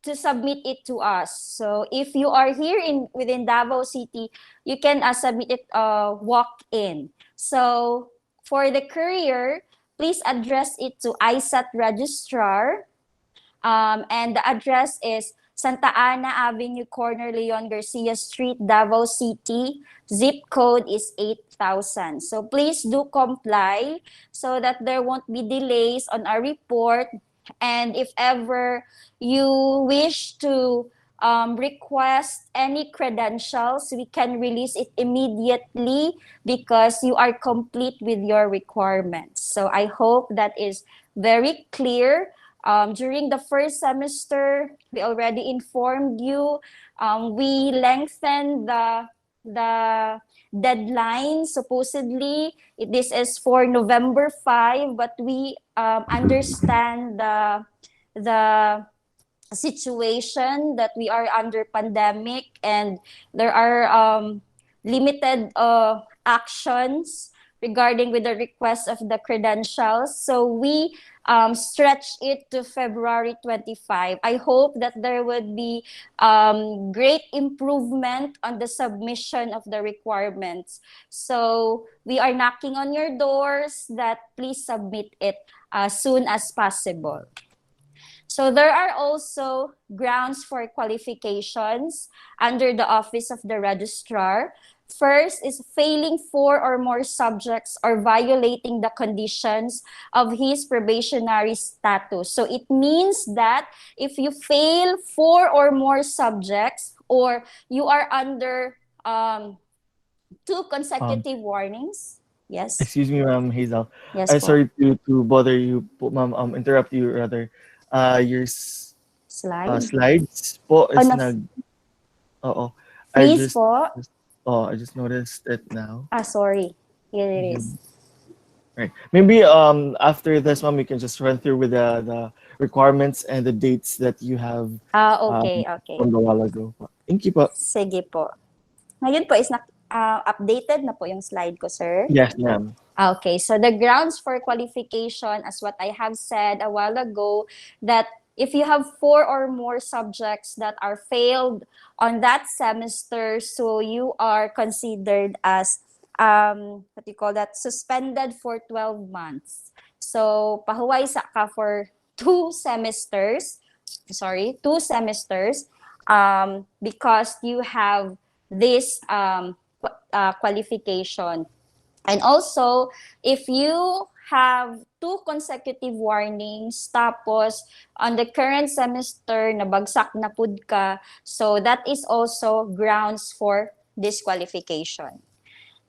To submit it to us. So if you are here within Davao City, you can submit it walk in. So for the courier, please address it to Isat registrar, and the address is Santa Ana Avenue, corner Leon Garcia Street, Davao City. Zip code is 8,000. So please do comply so that there won't be delays on our report. And if ever you wish to request any credentials, we can release it immediately because you are complete with your requirements. So I hope that is very clear. During the first semester, we already informed you. We lengthened the deadline. Supposedly, this is for November 5, but we understand the situation that we are under pandemic and there are limited actions regarding with the request of the credentials. So we stretch it to February 25. I hope that there would be great improvement on the submission of the requirements. So we are knocking on your doors that please submit it as soon as possible. So there are also grounds for qualifications under the Office of the Registrar. First is failing 4 or more subjects or violating the conditions of his probationary status. So it means that if you fail 4 or more subjects or you are under 2 consecutive warnings. Yes. Excuse me, Ma'am Hazel. Yes, I'm po. sorry to bother you, Ma'am. Interrupt you rather. Your Slide. slides po is Oh, nag. Oo. Please po. I just noticed it now. Sorry. Here it is. Right. Maybe after this, Ma'am, we can just run through with the requirements and the dates that you have Okay. from a while ago. Thank you po. Sige po. Ngayon po is updated na po yung slide ko, sir. Yes, ma'am. Okay, so the grounds for qualification, as what I have said a while ago, that if you have 4 or more subjects that are failed on that semester, so you are considered as, what you call that, suspended for 12 months. So, pahuway sa ka for 2 semesters, because you have this qualification. And also, if you have 2 consecutive warnings, tapos on the current semester, nabagsak na pud ka, so that is also grounds for disqualification.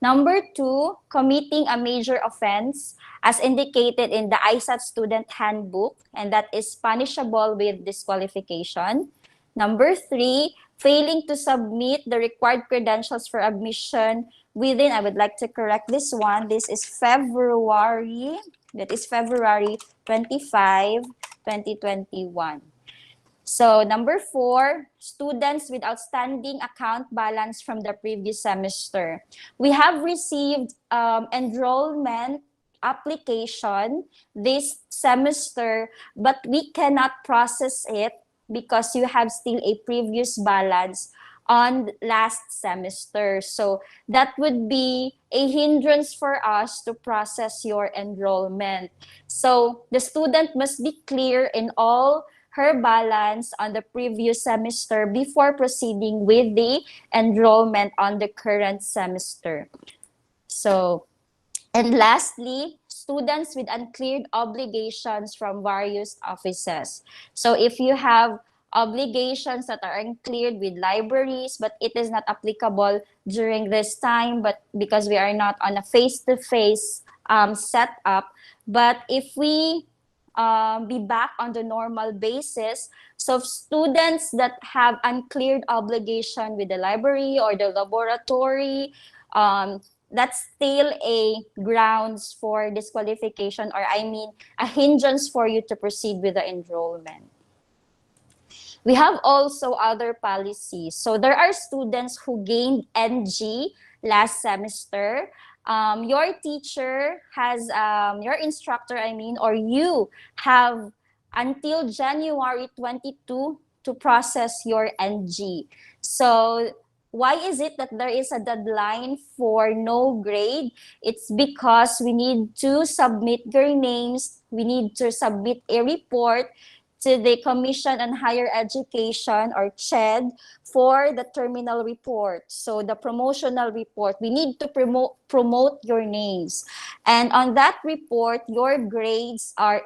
Number 2, committing a major offense as indicated in the Aisat Student Handbook, and that is punishable with disqualification. Number 3, failing to submit the required credentials for admission within, I would like to correct this one, this is February 25, 2021. So number 4, students with outstanding account balance from the previous semester. We have received enrollment application this semester, but we cannot process it because you have still a previous balance on last semester. So that would be a hindrance for us to process your enrollment. So the student must be clear in all her balance on the previous semester before proceeding with the enrollment on the current semester. So, and lastly, students with uncleared obligations from various offices. So if you have obligations that are uncleared with libraries, but it is not applicable during this time, but because we are not on a face-to-face setup, but if we be back on the normal basis. So students that have uncleared obligation with the library or the laboratory, that's still a grounds for disqualification, or I mean a hindrance for you to proceed with the enrollment. We have also other policies. So there are students who gained NG last semester. Your teacher has, your instructor, I mean, or you have until January 22 to process your NG. So why is it that there is a deadline for no grade? It's because we need to submit your names. We need to submit a report to the Commission on Higher Education, or CHED, for the terminal report. So the promotional report, we need to promote your names. And on that report, your grades are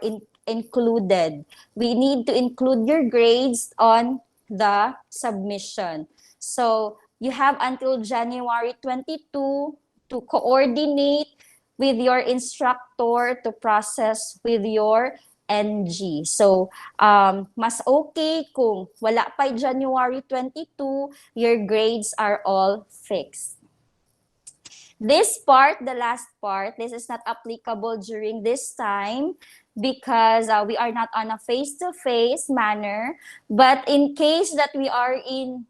included. We need to include your grades on the submission. So you have until January 22 to coordinate with your instructor to process with your NG. So, mas okay kung wala pa January 22, your grades are all fixed. This part, the last part, this is not applicable during this time because we are not on a face-to-face manner. But in case that we are in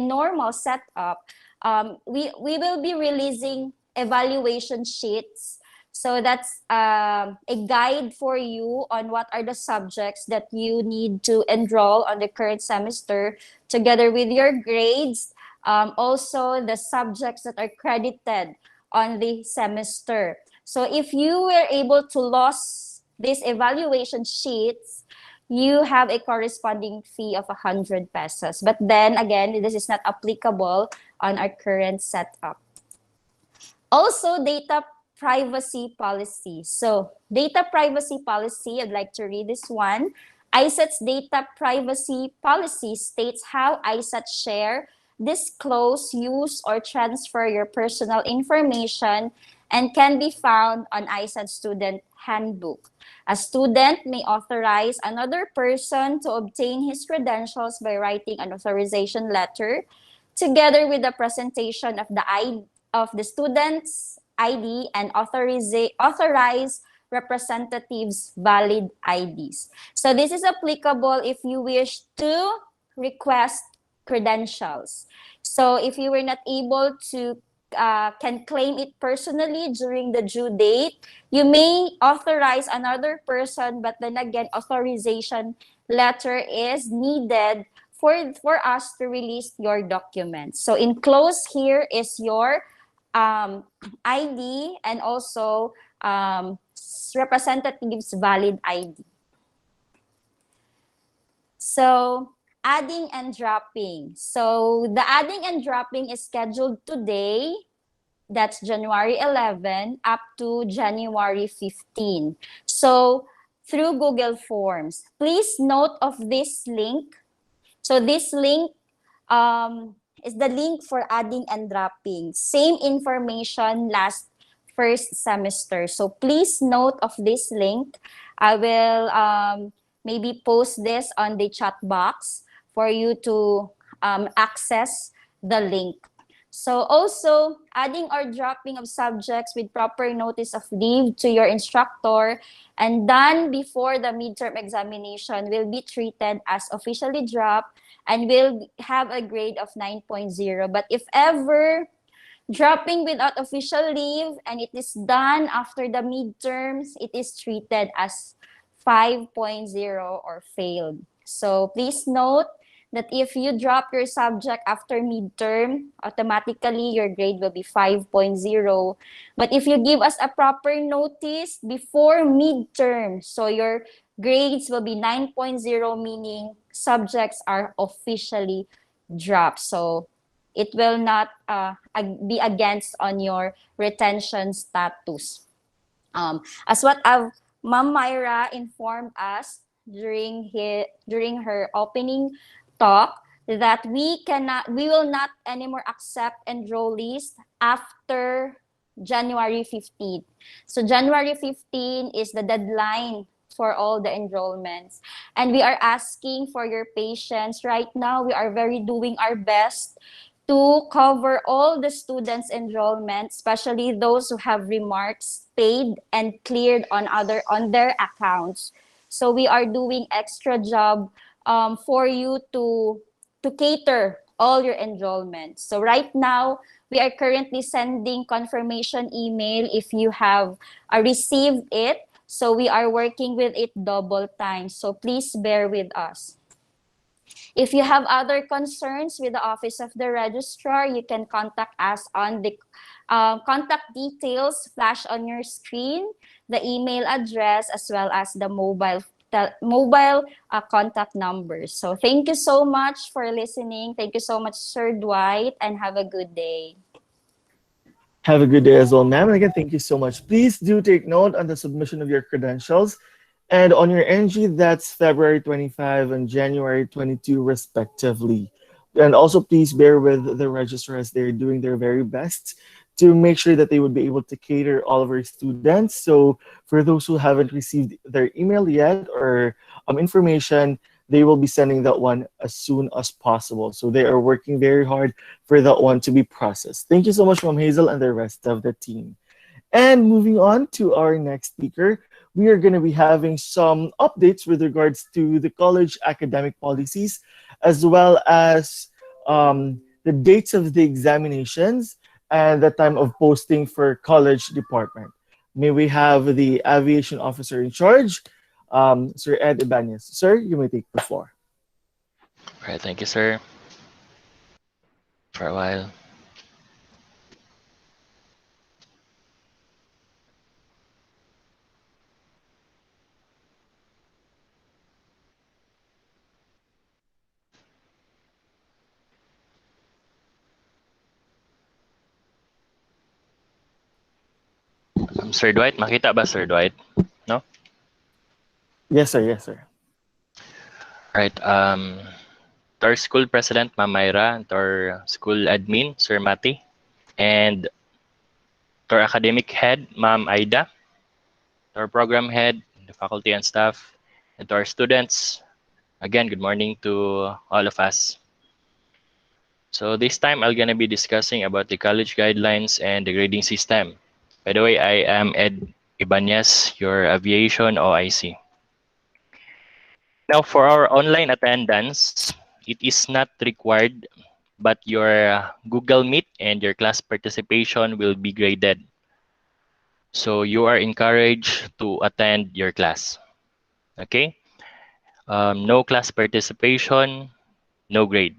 normal setup, we will be releasing evaluation sheets. So that's a guide for you on what are the subjects that you need to enroll on the current semester, together with your grades. Also, the subjects that are credited on the semester. So if you were able to lose these evaluation sheets, you have a corresponding fee of 100 pesos. But then again, this is not applicable on our current setup. Also, data privacy policy. So data privacy policy, I'd like to read this one. Isat's data privacy policy states how Isat share, disclose, use, or transfer your personal information, and can be found on Isat Student Handbook. A student may authorize another person to obtain his credentials by writing an authorization letter, together with the presentation of the student's ID and authorized representatives' valid IDs. So this is applicable if you wish to request credentials. So if you were not able to can claim it personally during the due date, you may authorize another person, but then again, authorization letter is needed for us to release your documents. So enclosed here is your ID and also representative's valid ID. So adding and dropping. So the adding and dropping is scheduled today. That's January 11 up to January 15. So through Google Forms, please note of this link. So this link is the link for adding and dropping. Same information last first semester. So please note of this link. I will maybe post this on the chat box for you to access the link. So also, adding or dropping of subjects with proper notice of leave to your instructor and done before the midterm examination will be treated as officially dropped and will have a grade of 9.0. But if ever dropping without official leave and it is done after the midterms, it is treated as 5.0 or failed. So please note that if you drop your subject after midterm, automatically your grade will be 5.0. But if you give us a proper notice before midterm, so your grades will be 9.0, meaning subjects are officially dropped. So it will not be against on your retention status. As what Ma'am Myra informed us during her opening talk, that we will not anymore accept enrollees after January 15th. So January 15 is the deadline for all the enrollments. And we are asking for your patience. Right now, we are very doing our best to cover all the students' enrollment, especially those who have remarks paid and cleared on their accounts. So we are doing extra job for you to cater all your enrollments. So right now, we are currently sending confirmation email if you have received it. So we are working with it double time. So please bear with us. If you have other concerns with the Office of the Registrar, you can contact us on the contact details flash on your screen, the email address, as well as the mobile contact numbers. So thank you so much for listening. Thank you so much, Sir Dwight, and have a good day. Have a good day as well, ma'am. And again, thank you so much. Please do take note on the submission of your credentials. And on your NG, that's February 25 and January 22, respectively. And also, please bear with the registrar as they're doing their very best to make sure that they would be able to cater all of our students. So, for those who haven't received their email yet or information, they will be sending that one as soon as possible. So, they are working very hard for that one to be processed. Thank you so much, Ma'am Hazel, and the rest of the team. And moving on to our next speaker, we are going to be having some updates with regards to the college academic policies, as well as the dates of the examinations and the time of posting for college department. May we have the aviation officer in charge, Sir Ed Ibanez. Sir, you may take the floor. All right, thank you, sir. For a while. Sir Dwight, makita ba, Sir Dwight? No? Yes, sir. Yes, sir. Right. To our school president, Ma'am Myra, and to our school admin, Sir Mati, and to our academic head, Ma'am Aida, to our program head, the faculty and staff, and to our students, again, good morning to all of us. So this time, I'm gonna be discussing about the college guidelines and the grading system. By the way, I am Ed Ibanez, your aviation OIC. Now, for our online attendance, it is not required, but your Google Meet and your class participation will be graded. So you are encouraged to attend your class. Okay? No class participation, no grade.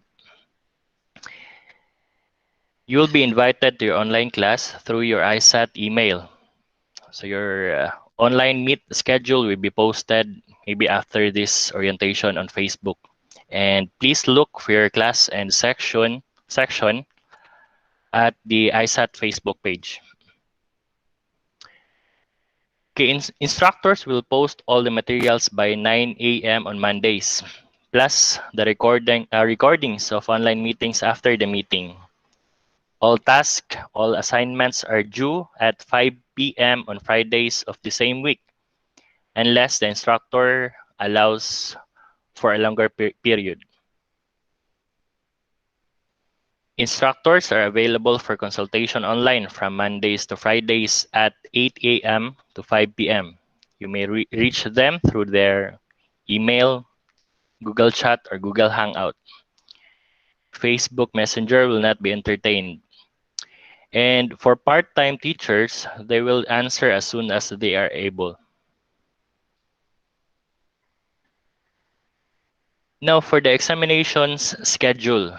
You will be invited to your online class through your Isat email. So your online meet schedule will be posted maybe after this orientation on Facebook. And please look for your class and section at the Isat Facebook page. Okay, instructors will post all the materials by 9 a.m. on Mondays, plus the recordings of online meetings after the meeting. All tasks, all assignments are due at 5 p.m. on Fridays of the same week, unless the instructor allows for a longer period. Instructors are available for consultation online from Mondays to Fridays at 8 a.m. to 5 p.m. You may reach them through their email, Google Chat, or Google Hangout. Facebook Messenger will not be entertained. And for part-time teachers, they will answer as soon as they are able. Now for the examinations schedule.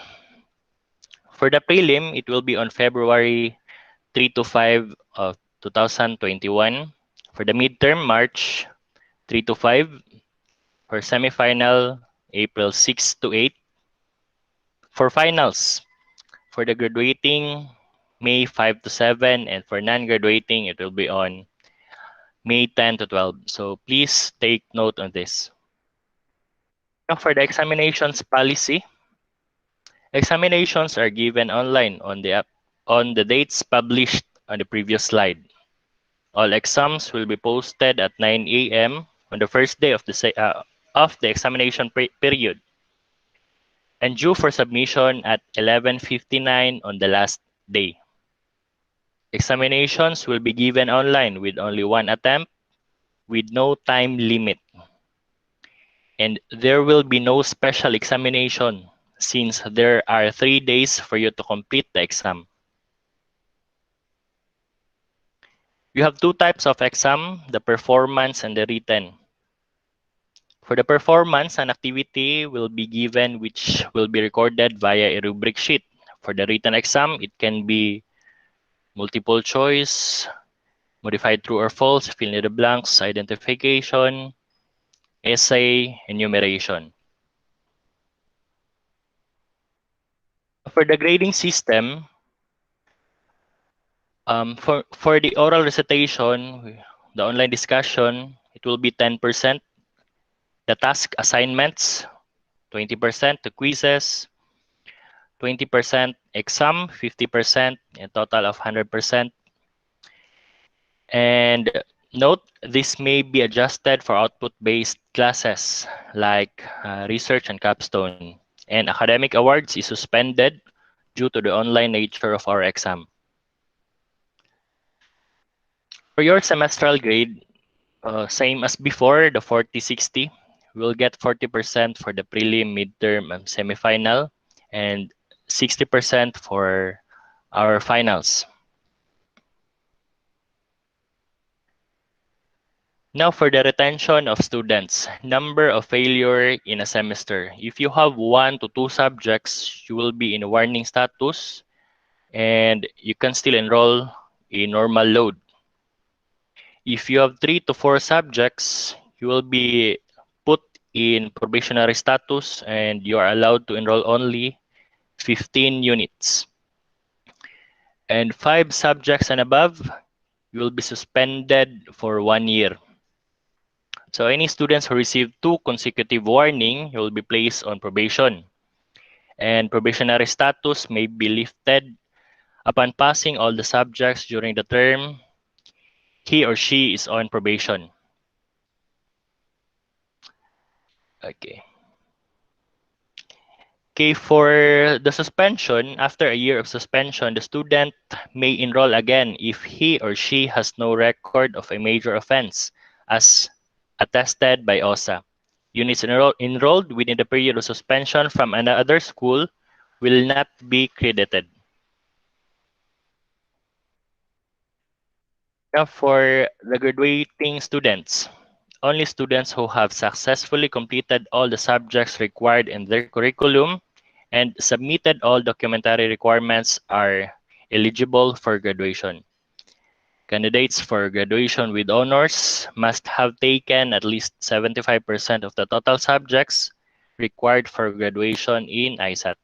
For the prelim, it will be on February 3 to 5 of 2021. For the midterm, March 3 to 5. For semifinal, April 6 to 8. For finals, for the graduating, May 5 to 7. And for non-graduating, it will be on May 10 to 12. So please take note on this. Now for the examinations policy, examinations are given online on the dates published on the previous slide. All exams will be posted at 9 a.m. on the first day of the examination period and due for submission at 11:59 on the last day. Examinations will be given online with only one attempt with no time limit. And there will be no special examination since there are 3 days for you to complete the exam. You have two types of exam, the performance and the written. For the performance, an activity will be given which will be recorded via a rubric sheet. For the written exam, it can be multiple choice, modified true or false, fill in the blanks, identification, essay, enumeration. For the grading system, for the oral recitation, the online discussion, it will be 10%. The task assignments, 20%. The quizzes, 20%. Exam, 50%. A total of 100%. And note, this may be adjusted for output-based classes like research and capstone. And academic awards is suspended due to the online nature of our exam. For your semestral grade, same as before, the 40-60, we'll get 40% for the prelim, midterm, and semifinal, and 60% for our finals. Now for the retention of students, number of failure in a semester. If you have 1 to 2 subjects, you will be in warning status and you can still enroll in normal load. If you have 3 to 4 subjects, you will be put in probationary status and you are allowed to enroll only 15 units. And 5 subjects and above, you will be suspended for 1 year. So any students who receive 2 consecutive warning, you will be placed on probation. And probationary status may be lifted upon passing all the subjects during the term he or she is on probation. Okay. Okay, for the suspension, after a year of suspension, the student may enroll again if he or she has no record of a major offense, as attested by OSA. Units enrolled within the period of suspension from another school will not be credited. Now for the graduating students, only students who have successfully completed all the subjects required in their curriculum and submitted all documentary requirements are eligible for graduation. Candidates for graduation with honors must have taken at least 75% of the total subjects required for graduation in Isat.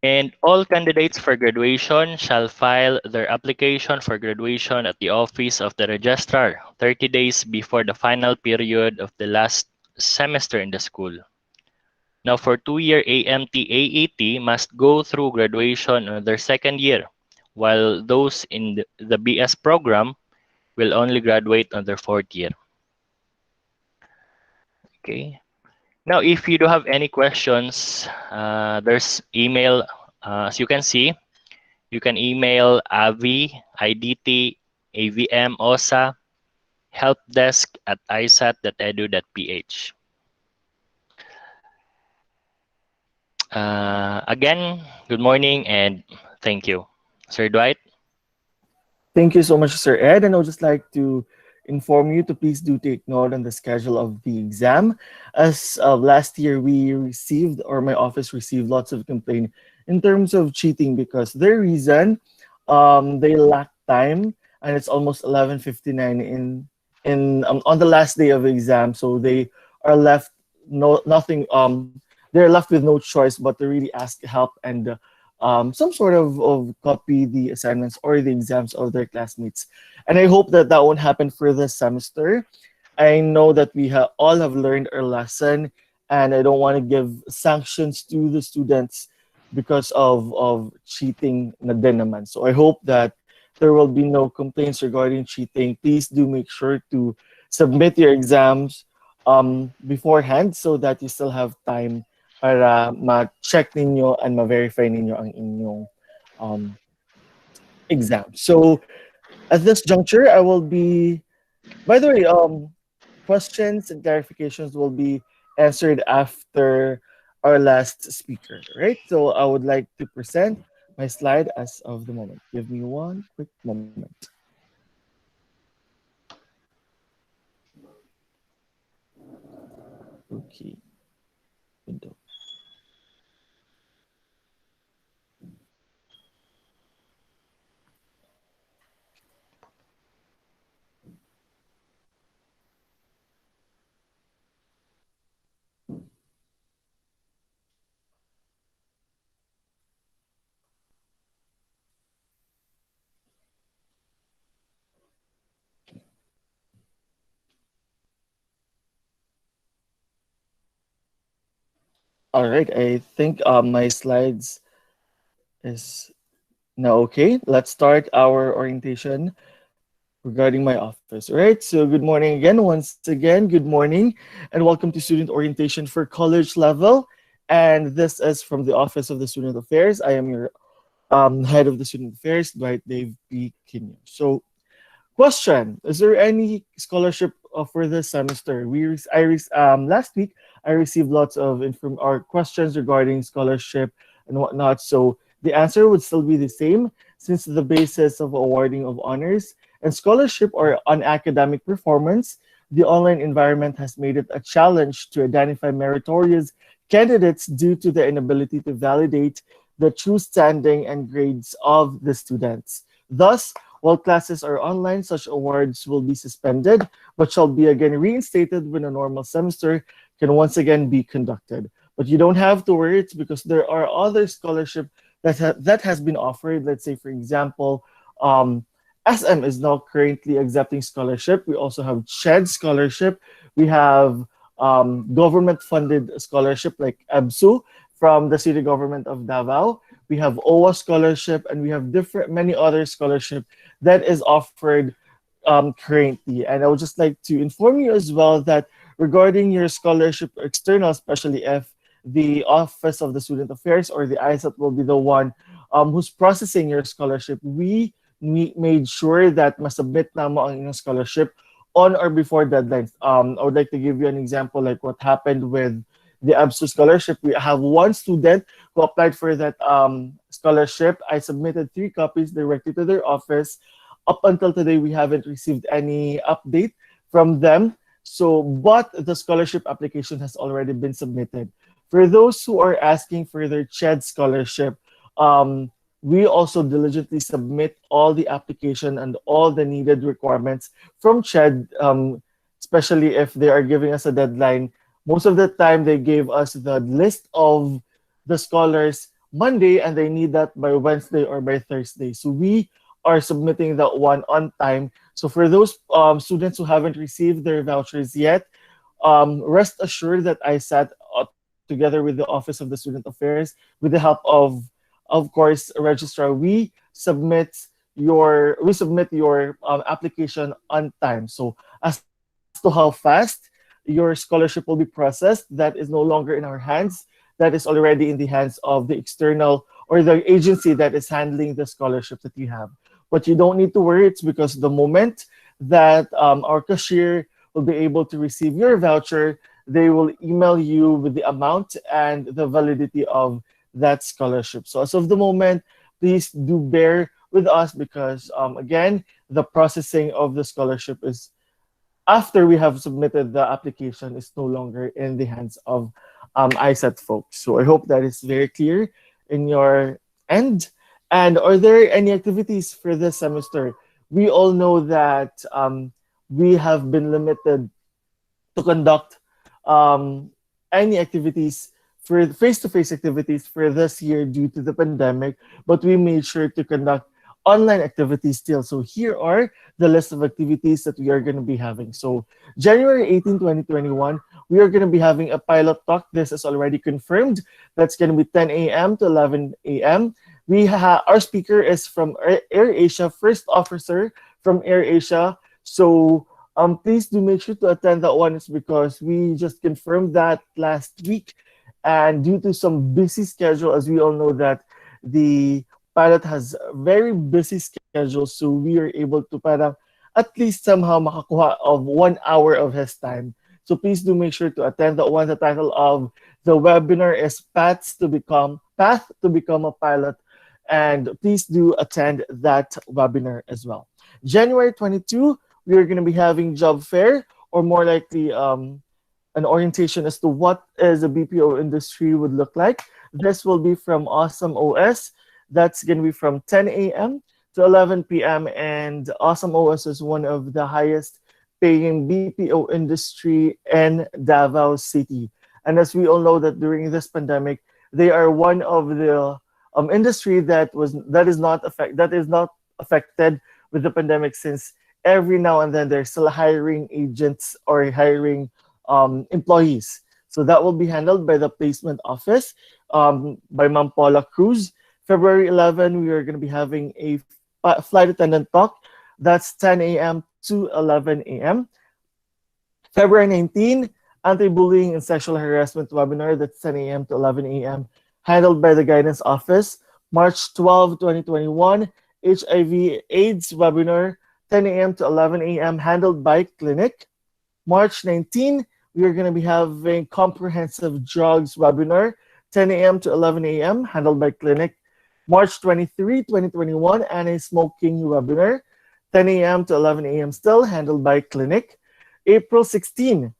And all candidates for graduation shall file their application for graduation at the office of the registrar 30 days before the final period of the last semester in the school. Now, for 2-year AMT AAT must go through graduation on their second year, while those in the BS program will only graduate on their 4th year. Okay. Now, if you do have any questions, there's email. As you can see, you can email avi, IDT, AVM, OSA, helpdesk at isat.edu.ph. Again, good morning and thank you. Sir Dwight? Thank you so much, Sir Ed. And I would just like to inform you to please do take note on the schedule of the exam. As of last year, we received, or my office received, lots of complaint in terms of cheating because their reason, they lack time, and it's almost 11:59 in on the last day of the exam, so they are left nothing. They're left with no choice but to really ask help and some sort of copy the assignments or the exams of their classmates. And I hope that that won't happen for this semester. I know that we all have learned our lesson, and I don't want to give sanctions to the students because of cheating na din naman. So I hope that there will be no complaints regarding cheating. Please do make sure to submit your exams beforehand so that you still have time para ma-check ninyo and ma-verify ninyo ang inyong um, exam. So at this juncture, I will be, by the way, questions and clarifications will be answered after our last speaker, right? So I would like to present my slide as of the moment. Give me one quick moment. Okay, window. All right, I think my slides is now okay. Let's start our orientation regarding my office. All right, so good morning again. Once again, good morning, and welcome to student orientation for college level. And this is from the Office of the Student Affairs. I am your head of the Student Affairs, Dwight Dave P. Kinyo. So question: is there any scholarship for this semester? Last week I received lots of or questions regarding scholarship and whatnot. So the answer would still be the same, since the basis of awarding of honors and scholarship are on academic performance. The online environment has made it a challenge to identify meritorious candidates due to the inability to validate the true standing and grades of the students. Thus, while classes are online, such awards will be suspended, but shall be again reinstated when a normal semester can once again be conducted. But you don't have to worry, it's because there are other scholarship that has been offered. Let's say, for example, SM is now currently accepting scholarship. We also have CHED scholarship. We have government-funded scholarship like EBSU from the city government of Davao. We have OWA scholarship, and we have many other scholarship that is offered currently. And I would just like to inform you as well that regarding your scholarship external, especially if the Office of the Student Affairs or the Isap will be the one who's processing your scholarship, we made sure that masubmit na mo ang inyong scholarship on or before deadlines. I would like to give you an example like what happened with the ABSU scholarship. We have one student who applied for that scholarship. I submitted 3 copies directly to their office. Up until today, we haven't received any update from them. So, but the scholarship application has already been submitted. For those who are asking for their CHED scholarship, we also diligently submit all the application and all the needed requirements from CHED, especially if they are giving us a deadline. Most of the time, they gave us the list of the scholars Monday, and they need that by Wednesday or by Thursday. So we are submitting that one on time. So for those students who haven't received their vouchers yet, rest assured that Isat, together with the Office of the Student Affairs, with the help of course, registrar, we submit your application on time. So as to how fast your scholarship will be processed, that is no longer in our hands. That is already in the hands of the external or the agency that is handling the scholarship that you have. But you don't need to worry. It's because the moment that our cashier will be able to receive your voucher, they will email you with the amount and the validity of that scholarship. So as of the moment, please do bear with us because again, the processing of the scholarship is after we have submitted the application is no longer in the hands of ISAT folks. So I hope that is very clear in your end. And are there any activities for this semester? We all know that we have been limited to conduct any activities for face-to-face activities for this year due to the pandemic, but we made sure to conduct online activities still. So here are the list of activities that we are going to be having. So January 18, 2021, we are going to be having a pilot talk. This is already confirmed. That's going to be 10 a.m. to 11 a.m. Our speaker is from AirAsia, first officer from AirAsia. So please do make sure to attend that one. It's because we just confirmed that last week, and due to some busy schedule, as we all know that the pilot has a very busy schedule, so we are able to parang at least somehow makakuha of 1 hour of his time. So please do make sure to attend that one. The title of the webinar is Path to Become a Pilot, and please do attend that webinar as well. January 22, we are going to be having job fair, or more likely an orientation as to what is a BPO industry would look like. This will be from Awesome OS. That's going to be from 10 a.m. to 11 p.m. And Awesome OS is one of the highest paying BPO industry in Davao City. And as we all know that during this pandemic, they are one of the industry that is not affected with the pandemic, since every now and then they're still hiring agents or hiring employees. So that will be handled by the placement office by Ma'am Paula Cruz. February 11, we are going to be having a flight attendant talk. That's 10 a.m. to 11 a.m. February 19, anti-bullying and sexual harassment webinar. That's 10 a.m. to 11 a.m. handled by the guidance office. March 12, 2021, HIV AIDS webinar, 10 a.m. to 11 a.m. handled by clinic. March 19, we are going to be having comprehensive drugs webinar, 10 a.m. to 11 a.m. handled by clinic. March 23, 2021, anti-smoking webinar, 10 a.m. to 11 a.m. still handled by clinic. April 16,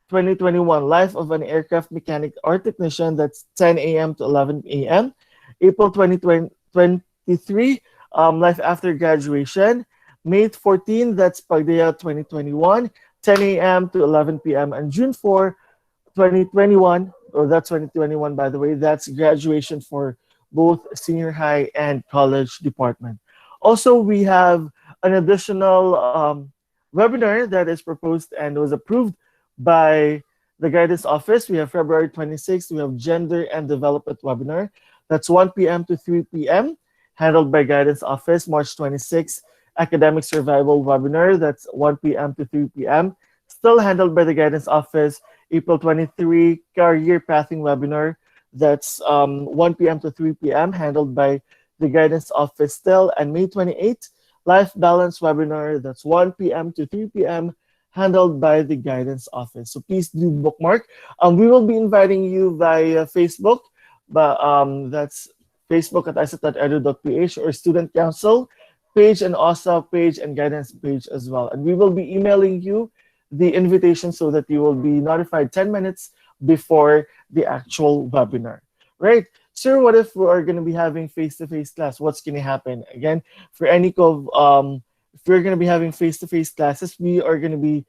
2021, life of an aircraft mechanic or technician, that's 10 a.m. to 11 a.m. April 2023, life after graduation. May 14, that's Pagdaya 2021, 10 a.m. to 11 p.m. And June 4, 2021, or that's 2021 by the way, that's graduation for both senior high and college department. Also, we have an additional webinar that is proposed and was approved by the guidance office. We have February 26th, we have gender and development webinar. That's 1 p.m. to 3 p.m. handled by guidance office. March 26th, academic survival webinar. That's 1 p.m. to 3 p.m. still handled by the guidance office. April 23, career pathing webinar. That's 1 p.m. to 3 p.m. handled by the guidance office still. And May 28, life balance webinar. That's 1 p.m. to 3 p.m. handled by the guidance office. So please do bookmark. We will be inviting you via Facebook, but that's Facebook at isap.edu.ph, or Student Council page and OSA page and guidance page as well. And we will be emailing you the invitation so that you will be notified 10 minutes before the actual webinar. Right? Sir, what if we are going to be having face-to-face class? What's going to happen? Again, for any of if we're going to be having face-to-face classes, we are going to be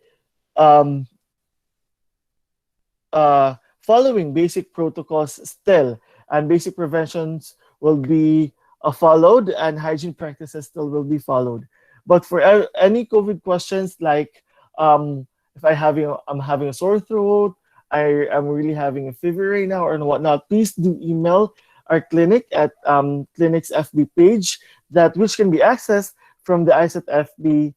following basic protocols still, and basic preventions will be followed, and hygiene practices still will be followed. But for any COVID questions, like if I'm having a sore throat, I am really having a fever right now, or whatnot, please do email our clinic at clinic's FB page, which can be accessed from the Isap FB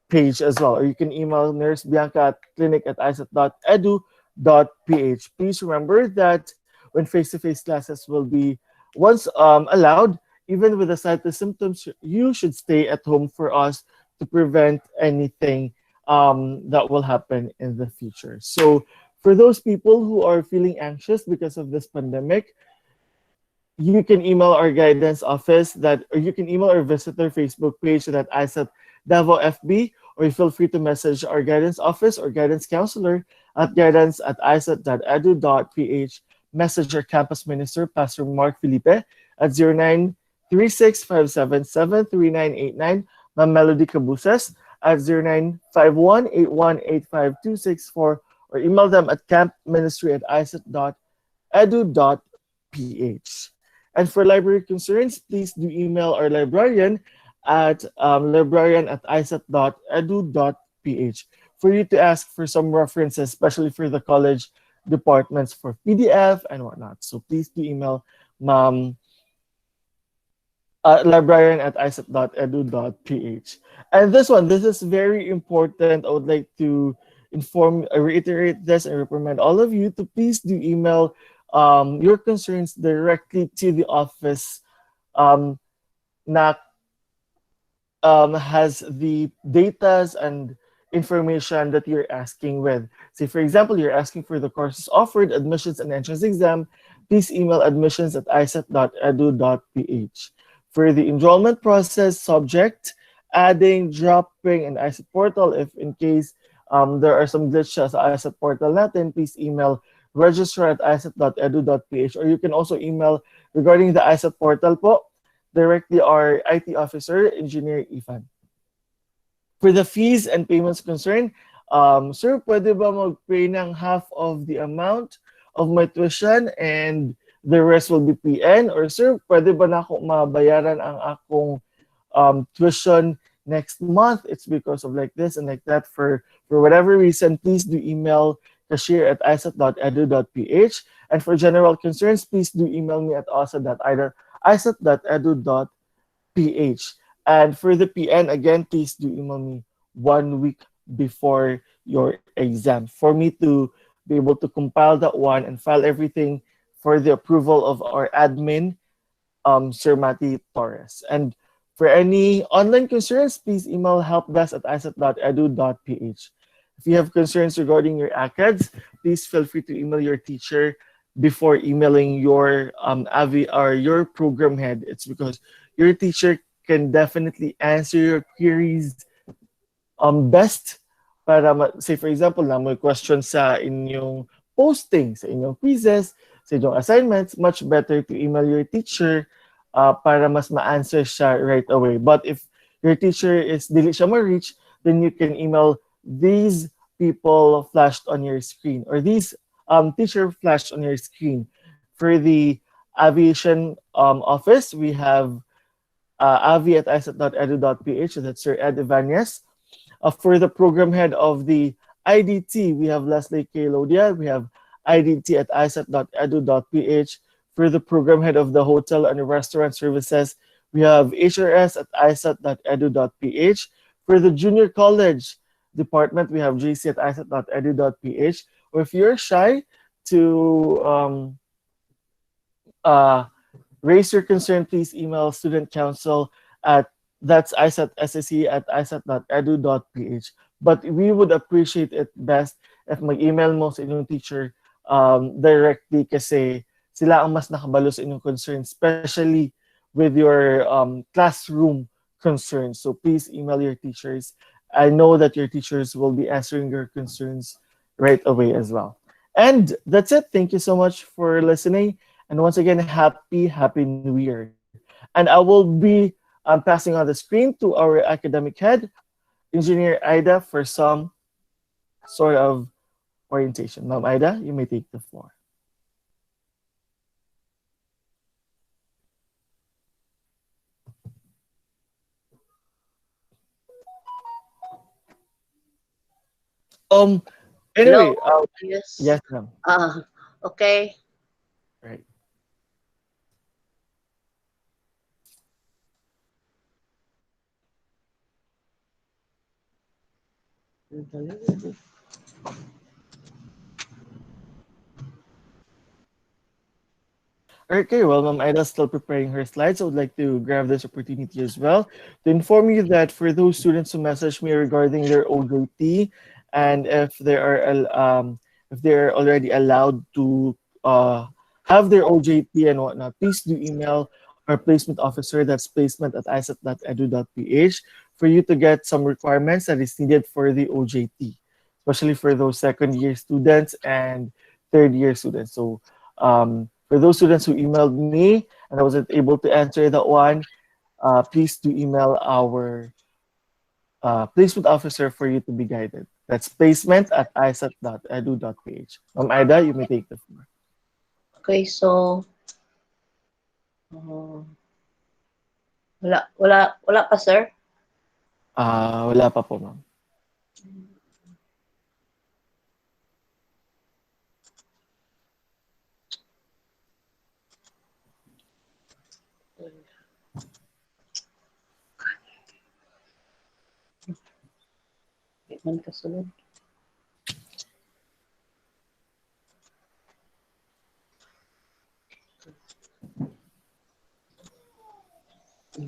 page as well. Or you can email Nurse Bianca at clinic@isap.edu.ph. Please remember that when face-to-face classes will be once allowed, even with the slightest symptoms, you should stay at home for us to prevent anything that will happen in the future. So for those people who are feeling anxious because of this pandemic, you can email our guidance office or you can email or visit their Facebook page at Isap Davao FB, or you feel free to message our guidance office or guidance counselor at guidance@isap.edu.ph. Message our campus minister, Pastor Mark Felipe, at 0936-577-3989. Ma'am Melody Cabuses at 0951-8185-264, or email them at campministry@isap.edu.ph. And for library concerns, please do email our librarian at librarian@isap.edu.ph for you to ask for some references, especially for the college departments for PDF and whatnot. So please do email Ma'am librarian at isap.edu.ph. And this is very important. I would like to reiterate this and reprimand all of you to please do email your concerns directly to the office um, na has the datas and information that you're asking with. Say, for example, you're asking for the courses offered, admissions and entrance exam, please email admissions@isat.edu.ph. For the enrollment process, subject, adding, dropping, and ISAT portal, if in case there are some glitches sa ISAT portal natin, please email register@isat.edu.ph, or you can also email regarding the ISAT portal po directly our IT officer, Engineer Ifan. For the fees and payments concerned, sir, pwede ba mag-pay ng half of the amount of my tuition and the rest will be PN? Or sir, pwede ba na ako mabayaran ang akong tuition next month? It's because of like this and like that. For whatever reason, please do email cashier@isat.edu.ph. And for general concerns, please do email me at isat.edu.ph. And for the PN, again, please do email me 1 week before your exam for me to be able to compile that one and file everything for the approval of our admin, Sir Mati Torres. And for any online concerns, please email helpdesk@isat.edu.ph. If you have concerns regarding your ACADS, please feel free to email your teacher before emailing your AVI or your program head. It's because your teacher can definitely answer your queries best para say for example na may question sa inyong posting, sa inyong quizzes, sa inyong assignments, much better to email your teacher para mas ma-answer siya right away. But if your teacher is dili siya ma-reach, then you can email these people flashed on your screen or these teacher flashed on your screen. For the aviation office, we have avi@isat.edu.ph, so that's Sir Ed Ibanez. For the program head of the IDT, we have Leslie K. Lodia. We have IDT at isat.edu.ph. For the program head of the hotel and restaurant services, we have HRS at isat.edu.ph. For the junior college department, we have JC at isat.edu.ph. Or if you're shy to raise your concern, please email student council at that's isat@isat.edu.ph. But we would appreciate it best if mag-email mo sa inyong teacher directly kasi sila ang mas nakabalo sa inyong concerns, especially with your classroom concerns. So please email your teachers. I know that your teachers will be answering your concerns right away as well. And that's it. Thank you so much for listening. And once again, happy New Year. And I will be passing on the screen to our academic head, Engineer Ida, for some sort of orientation. Ma'am Ida, you may take the floor. Um. Anyway, Hello? Yes. yes, ma'am. Okay. Right. Okay, well, Ma'am Ida's still preparing her slides. I would like to grab this opportunity as well to inform you that for those students who message me regarding their OJT and if they're already allowed to have their OJT and whatnot, please do email our placement officer. That's placement@isat.edu.ph for you to get some requirements that is needed for the OJT, especially for those second year students and third year students. So for those students who emailed me and I wasn't able to answer that one, please do email our placement officer for you to be guided. That's placement@isat.edu.ph. Ida, you may take the floor. Okay, so wala pa, sir. Wala pa po, ma'am. Man kasunod.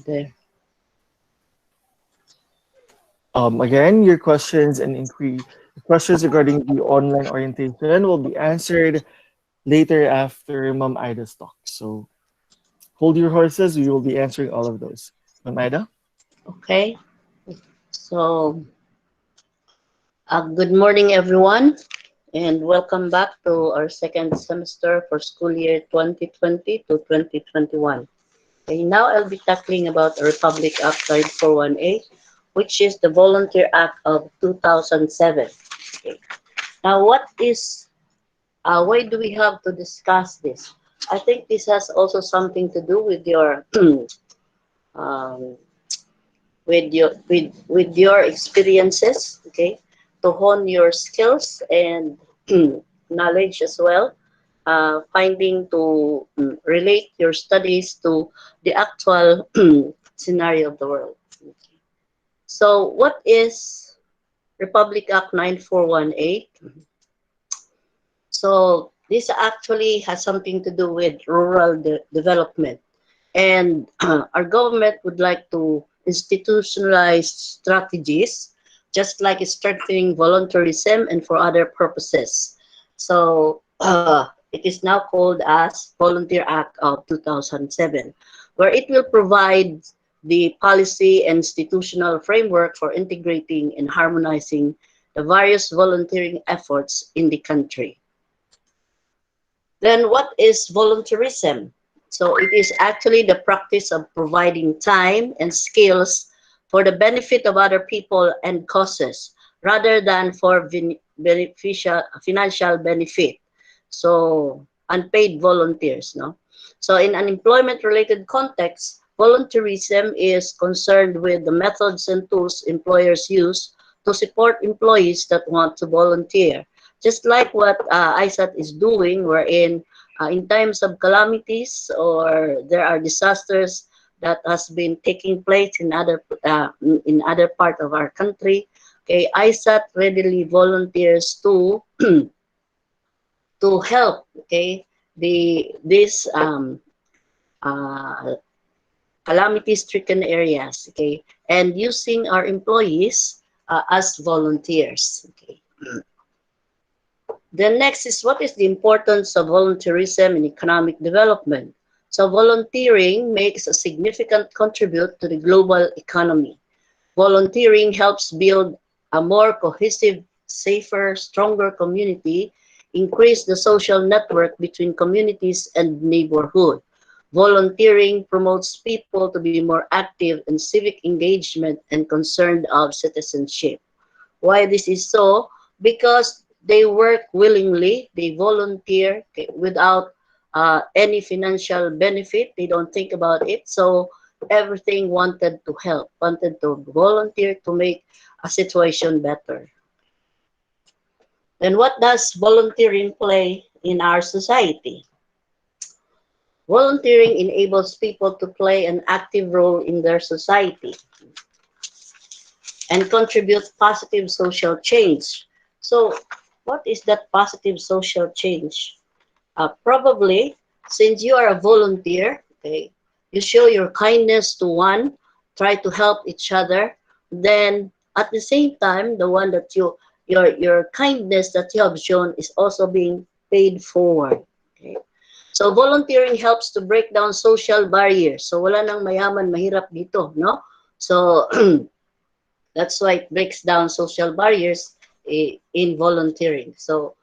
There. Again, your questions and questions regarding the online orientation will be answered later after Ma'am Ida's talk. So hold your horses. We will be answering all of those. Ma'am Ida? Okay. So, good morning, everyone, and welcome back to our second semester for school year 2020 to 2021. Okay, now I'll be tackling about the Republic Act 9418, which is the Volunteer Act of 2007. Okay. Now, why do we have to discuss this? I think this has also something to do with your um, with your experiences, okay, to hone your skills and knowledge as well, finding to relate your studies to the actual scenario of the world. Okay. So what is Republic Act 9418? So this actually has something to do with rural development. And our government would like to institutionalize strategies, just like strengthening volunteerism and for other purposes. So it is now called as Volunteer Act of 2007, where it will provide the policy and institutional framework for integrating and harmonizing the various volunteering efforts in the country. Then what is volunteerism? So it is actually the practice of providing time and skills for the benefit of other people and causes rather than for beneficial financial benefit. So unpaid volunteers, no? So in an employment related context, volunteerism is concerned with the methods and tools employers use to support employees that want to volunteer. Just like what Isat is doing, wherein in times of calamities or there are disasters that has been taking place in other part of our country. Okay, Isat readily volunteers to to help. Okay, this uh, calamity-stricken areas. Okay, and using our employees as volunteers. Okay. Then next is what is the importance of volunteerism in economic development? So volunteering makes a significant contribute to the global economy. Volunteering helps build a more cohesive, safer, stronger community, increase the social network between communities and neighborhood. Volunteering promotes people to be more active in civic engagement and concerned of citizenship. Why this is so? Because they work willingly, they volunteer without any financial benefit. They don't think about it. So everything wanted to help, wanted to volunteer to make a situation better. Then what does volunteering play in our society? Volunteering enables people to play an active role in their society and contribute positive social change. So what is that positive social change? Probably, since you are a volunteer, okay, you show your kindness to one, try to help each other, then at the same time, the one that your kindness that you have shown is also being paid forward. Okay? So volunteering helps to break down social barriers. So wala nang mayaman, mahirap dito, no? So that's why it breaks down social barriers in volunteering. So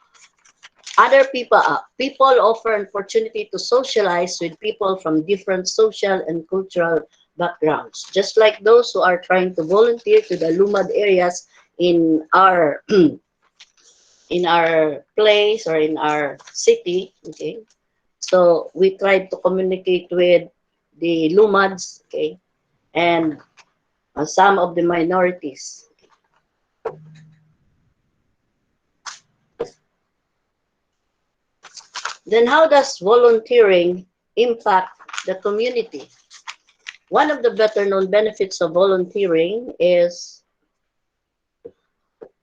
other people offer an opportunity to socialize with people from different social and cultural backgrounds. Just like those who are trying to volunteer to the lumad areas in our in our place or in our city, okay? So we tried to communicate with the lumads, okay, and some of the minorities. Then how does volunteering impact the community? One of the better known benefits of volunteering is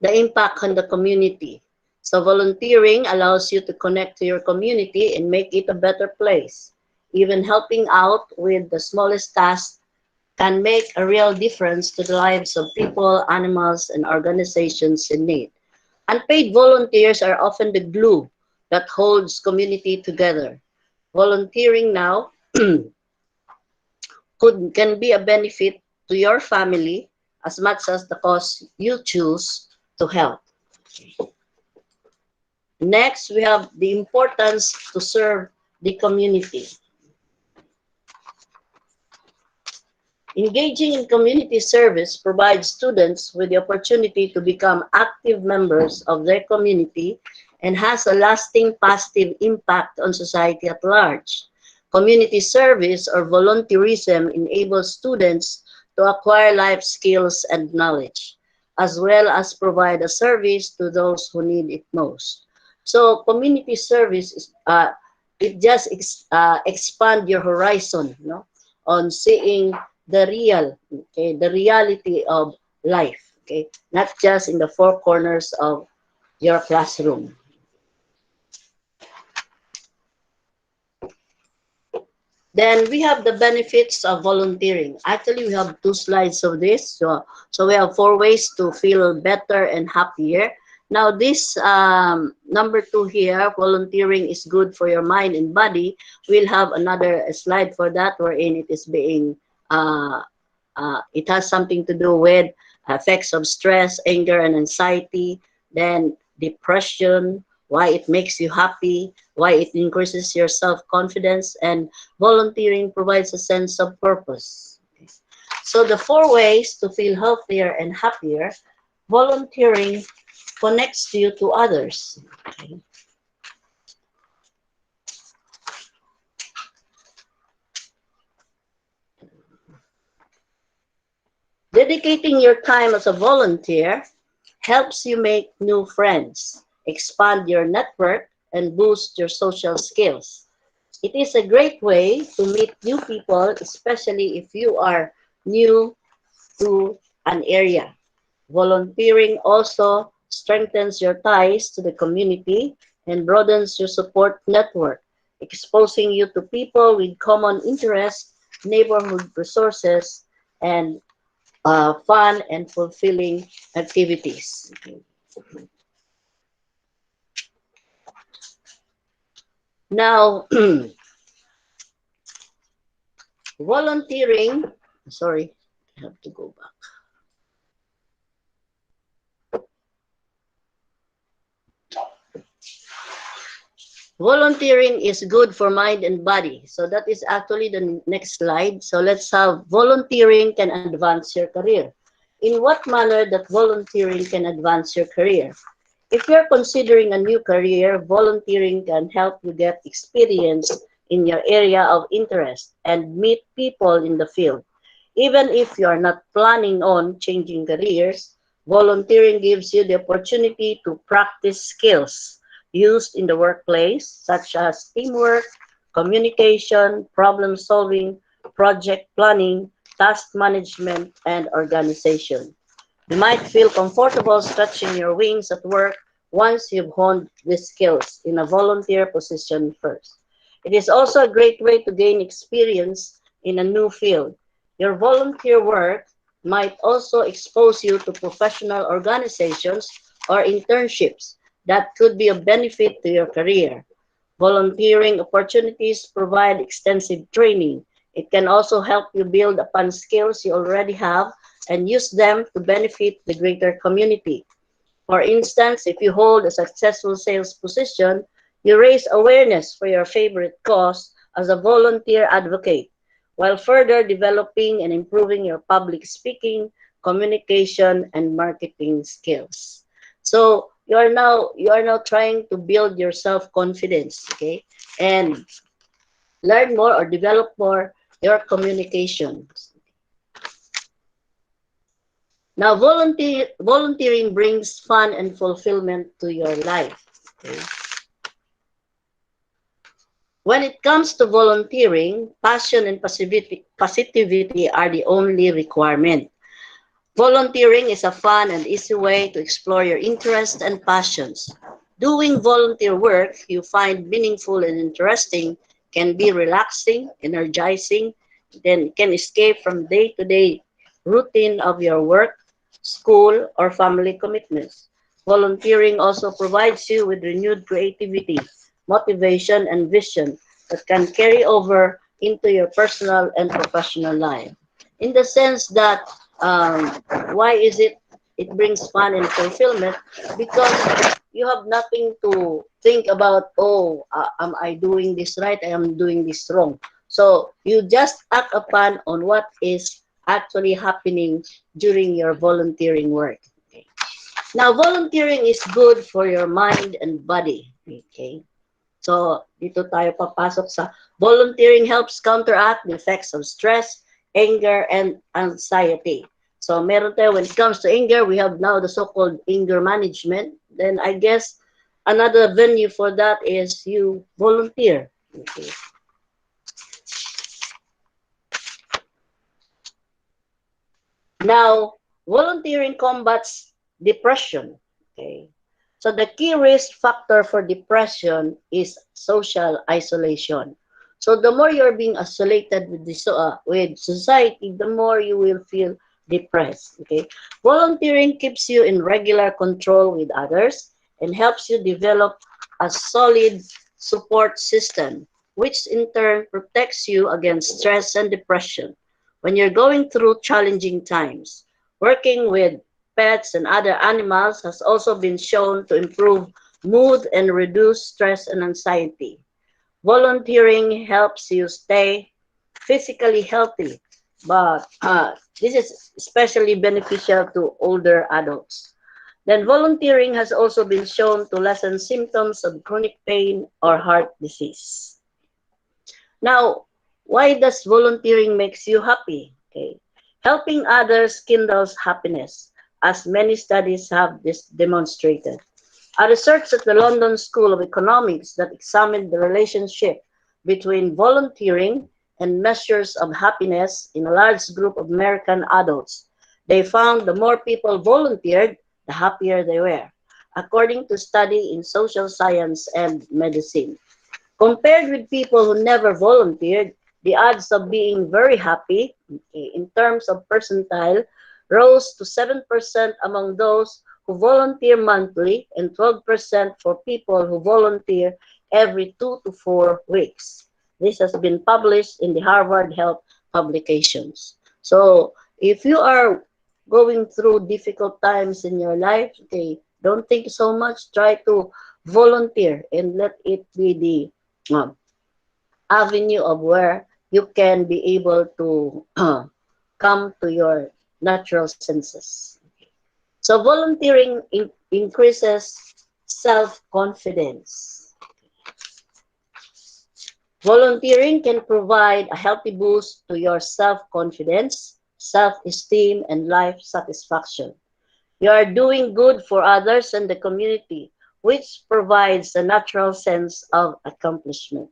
the impact on the community. So volunteering allows you to connect to your community and make it a better place. Even helping out with the smallest task can make a real difference to the lives of people, animals, and organizations in need. Unpaid volunteers are often the glue that holds community together. Volunteering now can be a benefit to your family as much as the cause you choose to help. Next, we have the importance to serve the community. Engaging in community service provides students with the opportunity to become active members of their community and has a lasting positive impact on society at large. Community service or volunteerism enables students to acquire life skills and knowledge, as well as provide a service to those who need it most. So community service is, it just expand your horizon, on seeing the real, okay, the reality of life, okay, not just in the four corners of your classroom. Then we have the benefits of volunteering. Actually, we have 2 slides of this. So we have 4 ways to feel better and happier. Now this number 2 here, volunteering is good for your mind and body. We'll have another slide for that wherein it is being, it has something to do with effects of stress, anger, and anxiety, then depression, why it makes you happy, why it increases your self-confidence, and volunteering provides a sense of purpose. So the 4 ways to feel healthier and happier, volunteering connects you to others. Okay. Dedicating your time as a volunteer helps you make new friends, expand your network, and boost your social skills. It is a great way to meet new people, especially if you are new to an area. Volunteering also strengthens your ties to the community and broadens your support network, exposing you to people with common interests, neighborhood resources, and fun and fulfilling activities. Now, volunteering, sorry, I have to go back. Volunteering is good for mind and body. So that is actually the next slide. So let's have volunteering can advance your career. In what manner that volunteering can advance your career? If you're considering a new career, volunteering can help you get experience in your area of interest and meet people in the field. Even if you are not planning on changing careers, volunteering gives you the opportunity to practice skills used in the workplace, such as teamwork, communication, problem solving, project planning, task management, and organization. You might feel comfortable stretching your wings at work once you've honed these skills in a volunteer position first. It is also a great way to gain experience in a new field. Your volunteer work might also expose you to professional organizations or internships that could be of benefit to your career. Volunteering opportunities provide extensive training. It can also help you build upon skills you already have and use them to benefit the greater community. For instance, if you hold a successful sales position, you raise awareness for your favorite cause as a volunteer advocate, while further developing and improving your public speaking, communication, and marketing skills. So you are now trying to build your self-confidence, okay, and learn more or develop more your communication. Now, volunteering brings fun and fulfillment to your life. Okay? When it comes to volunteering, passion and positivity are the only requirement. Volunteering is a fun and easy way to explore your interests and passions. Doing volunteer work you find meaningful and interesting can be relaxing, energizing, then can escape from day-to-day routine of your work, school, or family commitments. Volunteering also provides you with renewed creativity, motivation, and vision that can carry over into your personal and professional life. In the sense that why is it brings fun and fulfillment? Because you have nothing to think about, oh, am I doing this right? I am doing this wrong. So you just act upon on what is actually happening during your volunteering work. Okay. Now, volunteering is good for your mind and body. Okay. So, dito tayo papasok sa volunteering helps counteract the effects of stress, anger, and anxiety. So, meron tayo, when it comes to anger, we have now the so-called anger management. Then, I guess, another venue for that is you volunteer. Okay. Now, volunteering combats depression. Okay. So the key risk factor for depression is social isolation. So the more you're being isolated with society, the more you will feel depressed. Okay. Volunteering keeps you in regular control with others and helps you develop a solid support system, which in turn protects you against stress and depression. When you're going through challenging times, working with pets and other animals has also been shown to improve mood and reduce stress and anxiety. Volunteering helps you stay physically healthy, but this is especially beneficial to older adults. Then volunteering has also been shown to lessen symptoms of chronic pain or heart disease. Now, why does volunteering makes you happy? Okay. Helping others kindles happiness, as many studies have this demonstrated. A research at the London School of Economics that examined the relationship between volunteering and measures of happiness in a large group of American adults. They found the more people volunteered, the happier they were, according to study in social science and medicine. Compared with people who never volunteered, the odds of being very happy, okay, in terms of percentile, rose to 7% among those who volunteer monthly and 12% for people who volunteer every 2 to 4 weeks. This has been published in the Harvard Health publications. So if you are going through difficult times in your life, okay, don't think so much. Try to volunteer and let it be the avenue of where you can be able to come to your natural senses. So volunteering increases self-confidence. Volunteering can provide a healthy boost to your self-confidence, self-esteem, and life satisfaction. You are doing good for others and the community, which provides a natural sense of accomplishment.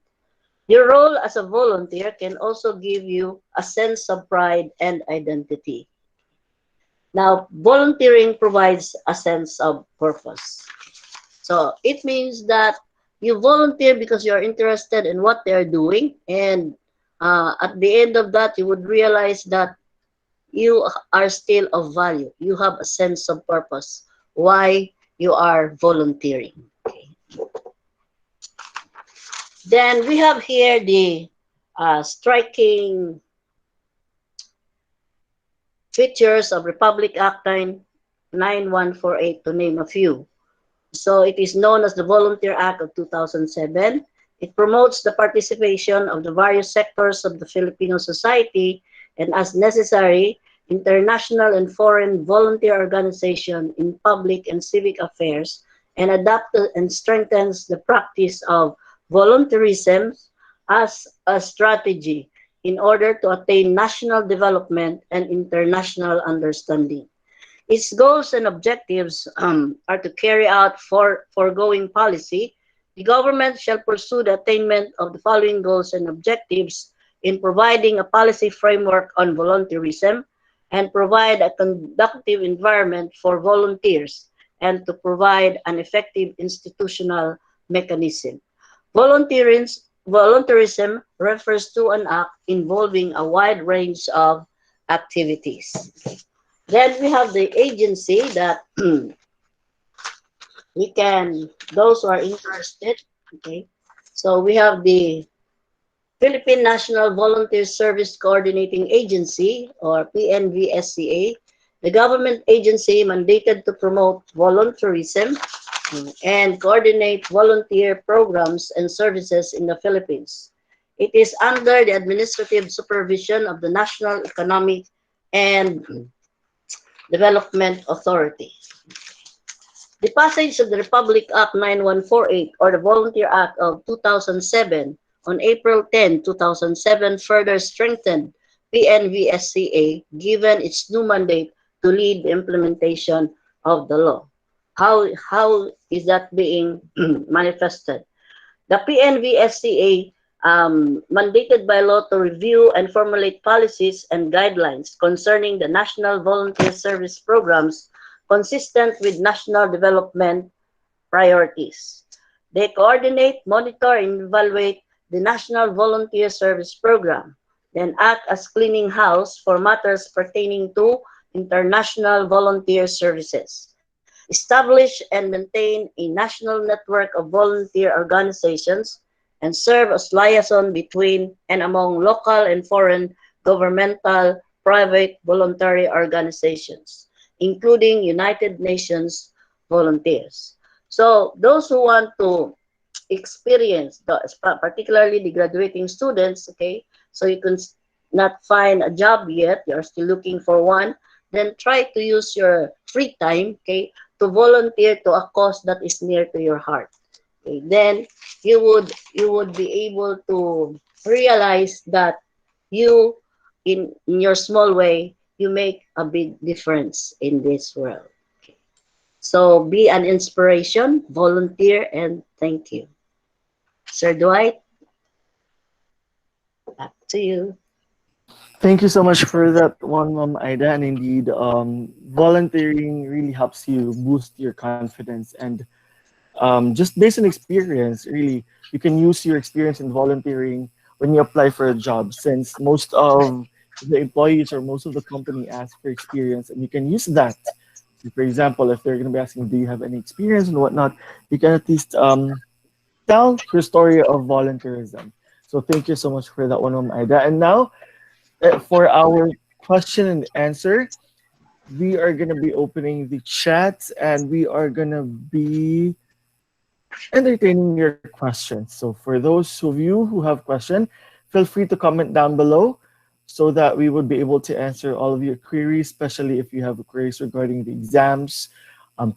Your role as a volunteer can also give you a sense of pride and identity. Now, volunteering provides a sense of purpose. So it means that you volunteer because you're interested in what they're doing, and at the end of that, you would realize that you are still of value. You have a sense of purpose why you are volunteering. Okay. Then we have here the striking features of Republic Act 9148, to name a few. So it is known as the Volunteer Act of 2007. It promotes the participation of the various sectors of the Filipino society and, as necessary, international and foreign volunteer organization in public and civic affairs, and adapts and strengthens the practice of volunteerism as a strategy in order to attain national development and international understanding. Its goals and objectives are to carry out foregoing policy. The government shall pursue the attainment of the following goals and objectives in providing a policy framework on volunteerism, and provide a conducive environment for volunteers and to provide an effective institutional mechanism. Volunteerism refers to an act involving a wide range of activities. Then we have the agency that those who are interested, okay. So we have the Philippine National Volunteer Service Coordinating Agency, or PNVSCA, the government agency mandated to promote volunteerism and coordinate volunteer programs and services in the Philippines. It is under the administrative supervision of the National Economic and Development Authority. The passage of the Republic Act 9148 or the Volunteer Act of 2007 on April 10, 2007 further strengthened PNVSCA given its new mandate to lead the implementation of the law. How is that being manifested? The PNVSCA mandated by law to review and formulate policies and guidelines concerning the national volunteer service programs consistent with national development priorities. They coordinate, monitor, and evaluate the National Volunteer Service Program, then act as cleaning house for matters pertaining to international volunteer services. Establish and maintain a national network of volunteer organizations and serve as liaison between and among local and foreign governmental, private, voluntary organizations, including United Nations volunteers. So those who want to experience, particularly the graduating students, okay, so you can not find a job yet, you're still looking for one, then try to use your free time, okay, to volunteer to a cause that is near to your heart. Okay, then you would be able to realize that you, in your small way, you make a big difference in this world. Okay. So be an inspiration, volunteer, and thank you. Sir Dwight, back to you. Thank you so much for that one, Mom Ida. And indeed, volunteering really helps you boost your confidence. And just based on experience, really, you can use your experience in volunteering when you apply for a job, since most of the employees or most of the company ask for experience, and you can use that. So for example, if they're going to be asking, do you have any experience and whatnot, you can at least tell your story of volunteerism. So thank you so much for that one, Mom Ida. And now, for our question and answer, we are going to be opening the chat and we are going to be entertaining your questions. So for those of you who have questions, feel free to comment down below so that we would be able to answer all of your queries, especially if you have queries regarding the exams,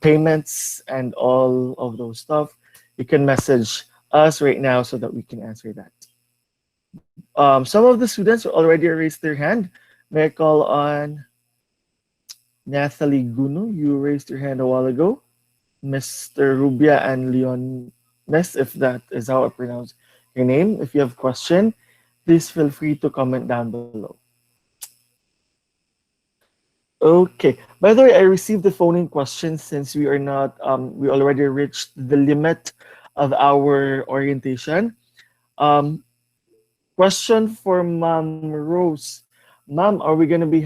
payments, and all of those stuff. You can message us right now so that we can answer that. Some of the students already raised their hand. May I call on Nathalie Guno? You raised your hand a while ago. Mr. Rubia and Leones, if that is how I pronounce your name. If you have a question, please feel free to comment down below. Okay. By the way, I received the phone-in question since we are not, we already reached the limit of our orientation. Question for Ma'am Rose. Ma'am, are we gonna be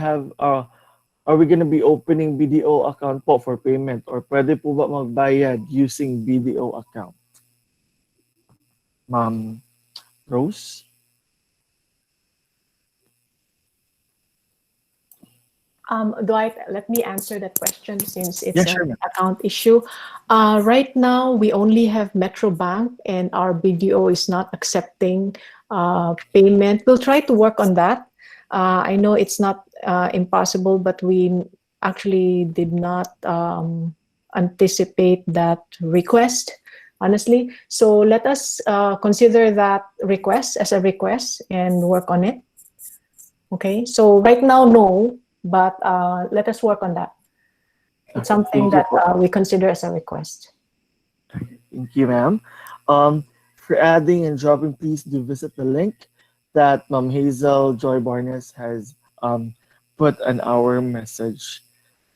opening BDO account po for payment or pwede po ba magbayad using BDO account? Ma'am Rose? Dwight, let me answer that question since it's Yeah, sure, an ma'am. account issue. Right now, we only have Metro Bank and our BDO is not accepting payment. We'll try to work on that. I know it's not impossible, but we actually did not anticipate that request, honestly. So let us consider that request as a request and work on it. Okay, so right now, no, but let us work on that. It's something that we consider as a request. Thank you, ma'am. For adding and dropping, please do visit the link that Ma'am Hazel Joy Barnes has put an our message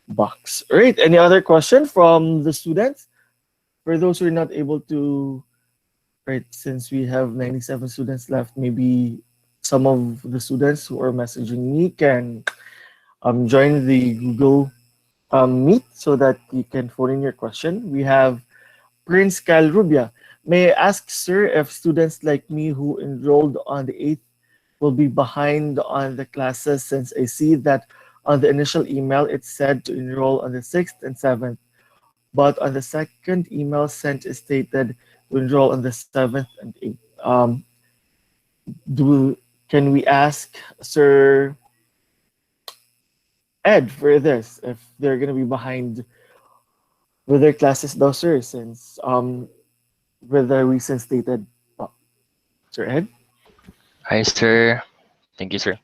box. All right. Any other question from the students? For those who are not able to, right, since we have 97 students left, maybe some of the students who are messaging me can join the Google Meet so that you can phone in your question. We have Prince Cal Rubia. May I ask, sir, if students like me who enrolled on the 8th will be behind on the classes since I see that on the initial email it said to enroll on the 6th and 7th, but on the second email sent it stated to enroll on the 7th and 8th. Do Can we ask Sir Ed for this if they're gonna be behind with their classes though, sir, since with the recent stated Sir Ed? Hi, sir. Thank you, sir.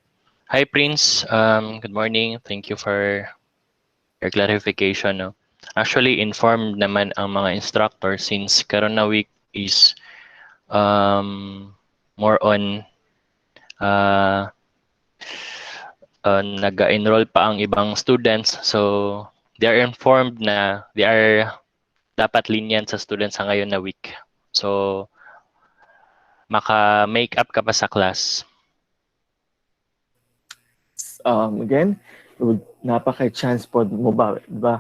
Hi, Prince. Good morning. Thank you for your clarification. No? Actually, informed naman ang mga instructor since Corona Week is more on uh, nag-enroll pa ang ibang students. So, they are informed na they are dapat lenient sa students sa ngayon na week. So, maka-make up ka pa sa class. Again, napaka-chance po mo ba, diba?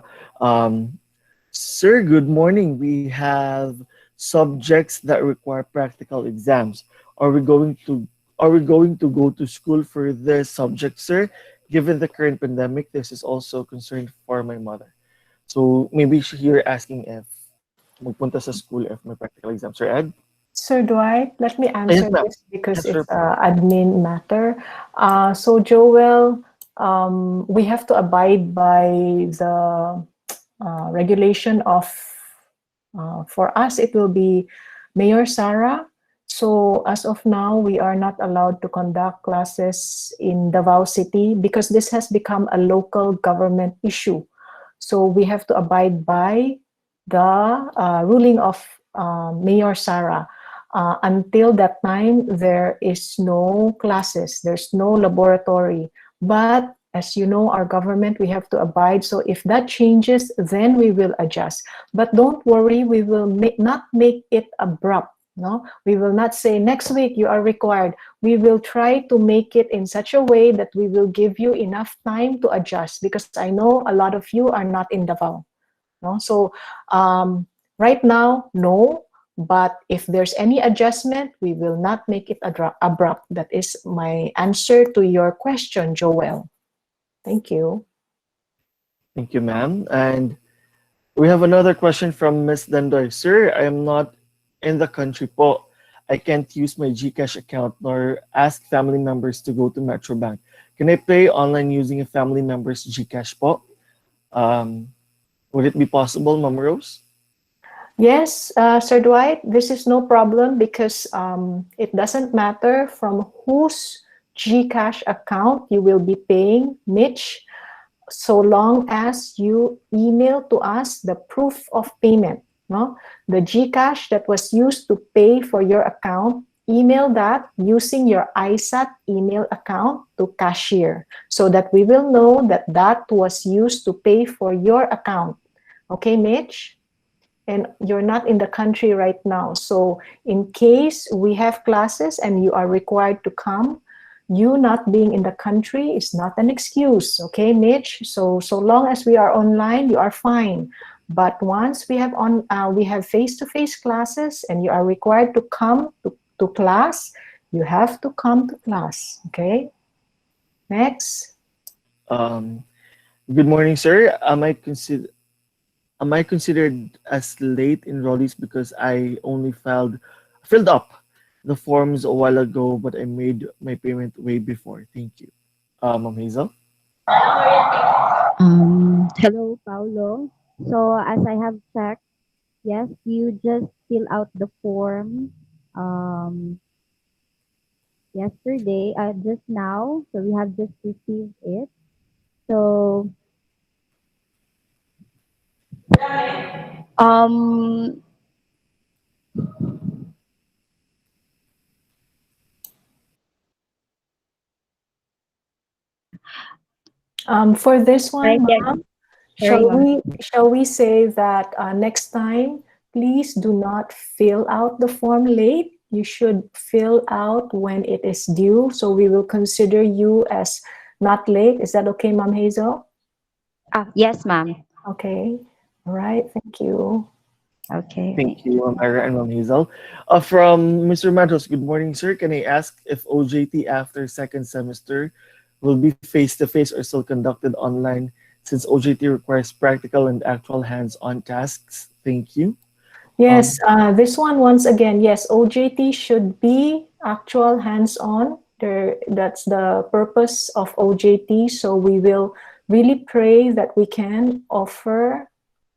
Sir, good morning. We have subjects that require practical exams. Are we going to go to school for this subject, sir? Given the current pandemic, this is also a concern for my mother. So maybe you're asking if magpunta sa school if may practical exam. Sir Ed? Sir Dwight, let me Yes, answer ma'am. this because Yes, sir. it's admin matter. So Joel, we have to abide by the regulation of, for us, it will be Mayor Sara. So as of now, we are not allowed to conduct classes in Davao City because this has become a local government issue. So we have to abide by the ruling of Mayor Sara. Until that time, there is no classes, there's no laboratory. But as you know, our government, we have to abide. So if that changes, then we will adjust. But don't worry, we will not make it abrupt. No, we will not say next week you are required. We will try to make it in such a way that we will give you enough time to adjust because I know a lot of you are not in Davao. No? So right now, no. But if there's any adjustment, we will not make it abrupt. That is my answer to your question, Joel. Thank you. Thank you, ma'am. And we have another question from Miss Dandoy. Sir, I am not in the country po. I can't use my Gcash account nor ask family members to go to Metro Bank. Can I pay online using a family member's Gcash po? Would it be possible, Ma'am Rose? Yes, Sir Dwight, this is no problem because it doesn't matter from whose Gcash account you will be paying, Mitch, so long as you email to us the proof of payment. No? The Gcash that was used to pay for your account, email that using your Isat email account to cashier so that we will know that that was used to pay for your account. Okay, Mitch? And you're not in the country right now. So in case we have classes and you are required to come, you not being in the country is not an excuse, okay, Mitch? So long as we are online, you are fine. But once we have face-to-face classes and you are required to come to class, you have to come to class, okay? Next. Good morning, sir. Am I considered as late enrollees because I only filled up the forms a while ago, but I made my payment way before. Thank you. Ma'am Hazel? Hello, Paulo. So as I have checked, yes, you just fill out the form yesterday, just now. So we have just received it. So um, For this Right, one, yeah. ma'am, Sorry, ma'am. shall we say that next time, please do not fill out the form late. You should fill out when it is due. So we will consider you as not late. Is that okay, Ma'am Hazel? Yes, ma'am. Okay. All right. Thank you. Okay. Thank you, Ma'am Ira and Ma'am Hazel. From Mr. Matos, good morning, sir. Can I ask if OJT after second semester will be face-to-face or still conducted online since OJT requires practical and actual hands-on tasks? Thank you. Yes, this one once again, yes, OJT should be actual hands-on. There, that's the purpose of OJT. So we will really pray that we can offer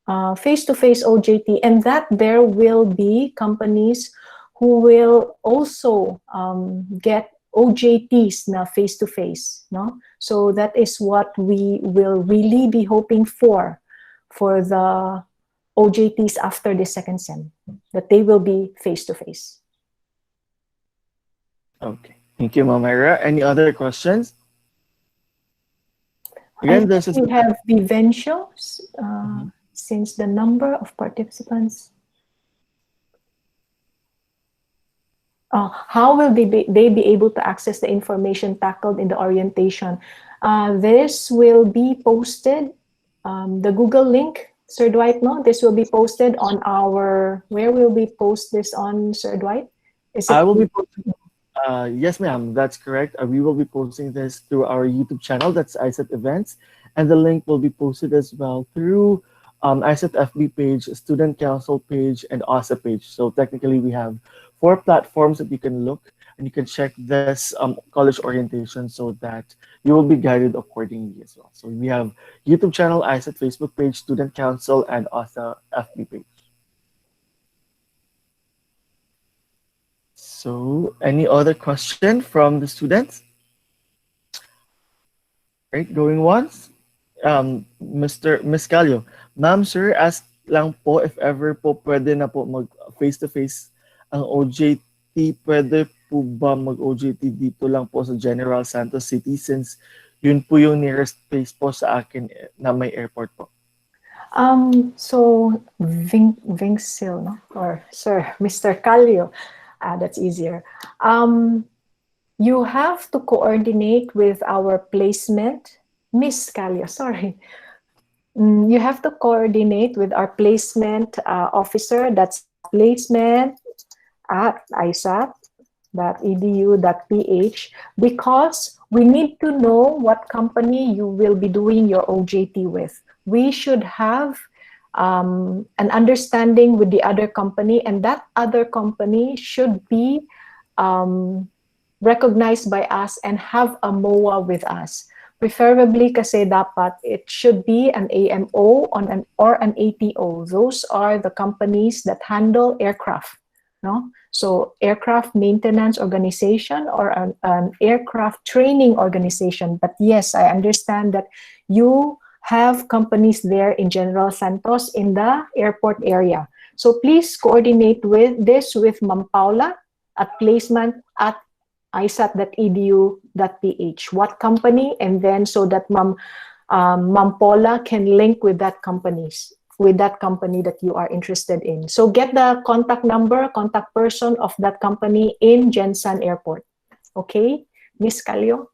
face-to-face OJT, and that there will be companies who will also get OJTs na face-to-face, no? So that is what we will really be hoping for the OJTs after the second sem, that they will be face-to-face. Okay. Thank you, Ma'am Ira. Any other questions? I Again, think this is we have Vivencio, since the number of participants. How will they be able to access the information tackled in the orientation? This will be posted, the Google link, Sir Dwight, no? This will be posted on our, where will we post this on, Sir Dwight? Is I it will be posting. Yes, ma'am, that's correct. We will be posting this through our YouTube channel. That's Isat Events, and the link will be posted as well through Isat FB page, Student Council page, and OSA page. So technically, we have four platforms that you can look and you can check this college orientation so that you will be guided accordingly as well. So we have YouTube channel, Isat Facebook page, Student Council, and OSA FB page. So, any other question from the students? Right, going once. Miss Calio. Ma'am, sir, ask lang po if ever po pwede na po mag face-to-face ang OJT. Pwede po ba mag-OJT dito lang po sa General Santos City since yun po yung nearest place po sa akin na may airport po. So Vincil, no? Or Sir, Mr. Calio, that's easier. You have to coordinate with our placement, Miss Calio, sorry. You have to coordinate with our placement officer, that's placement at isap.edu.ph, because we need to know what company you will be doing your OJT with. We should have an understanding with the other company, and that other company should be recognized by us and have a MOA with us. Preferably kasi dapat it should be an AMO or an ATO. Those are the companies that handle aircraft. No? So aircraft maintenance organization or an aircraft training organization. But yes, I understand that you have companies there in General Santos in the airport area. So please coordinate with Ma'am Paula at placement at isap.edu.ph. What company? And then so that Ma'am Paula can link with that company that you are interested in. So get the contact number, contact person of that company in Gensan Airport. Okay, Miss Calio?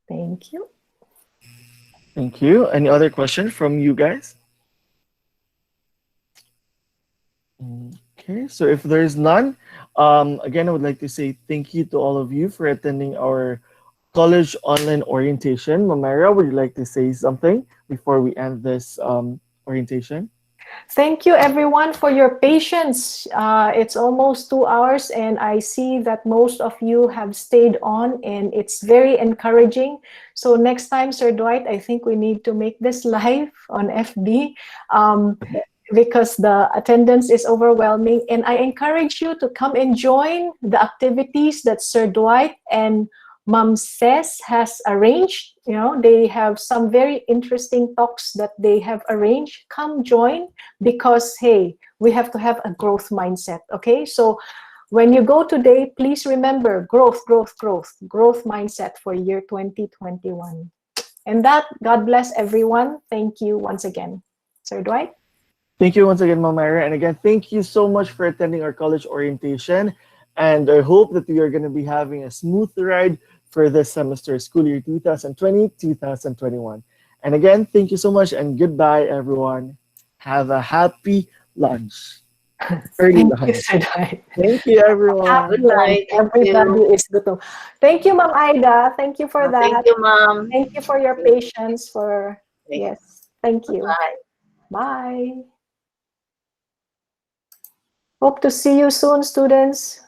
Thank you. Thank you. Any other question from you guys? Okay, so if there's none, again, I would like to say thank you to all of you for attending our college online orientation. Mamara, would you like to say something before we end this orientation? Thank you, everyone, for your patience. It's almost 2 hours, and I see that most of you have stayed on, and it's very encouraging. So next time, Sir Dwight, I think we need to make this live on FB because the attendance is overwhelming. And I encourage you to come and join the activities that Sir Dwight and Ma'am Ses has arranged. You know, they have some very interesting talks that they have arranged. Come join because, hey, we have to have a growth mindset, okay? So When you go today, please remember growth, growth, growth, growth mindset for year 2021. And that, God bless everyone. Thank you once again. Sir Dwight? Thank you once again, Ma'am Myra. And again, thank you so much for attending our college orientation. And I hope that we are going to be having a smooth ride for this semester, school year 2020-2021. And again, thank you so much and goodbye, everyone. Have a happy lunch. Early Thank you, lunch. Sir Dwight. Thank you, everyone. Happy Good night. lunch. Thank Everybody you. is good. Thank you, Ma'am Ida. Thank you for that. Thank you, Mom. Thank you for your patience. Thank- Yes. Thank you. Bye. Bye. Hope to see you soon, students.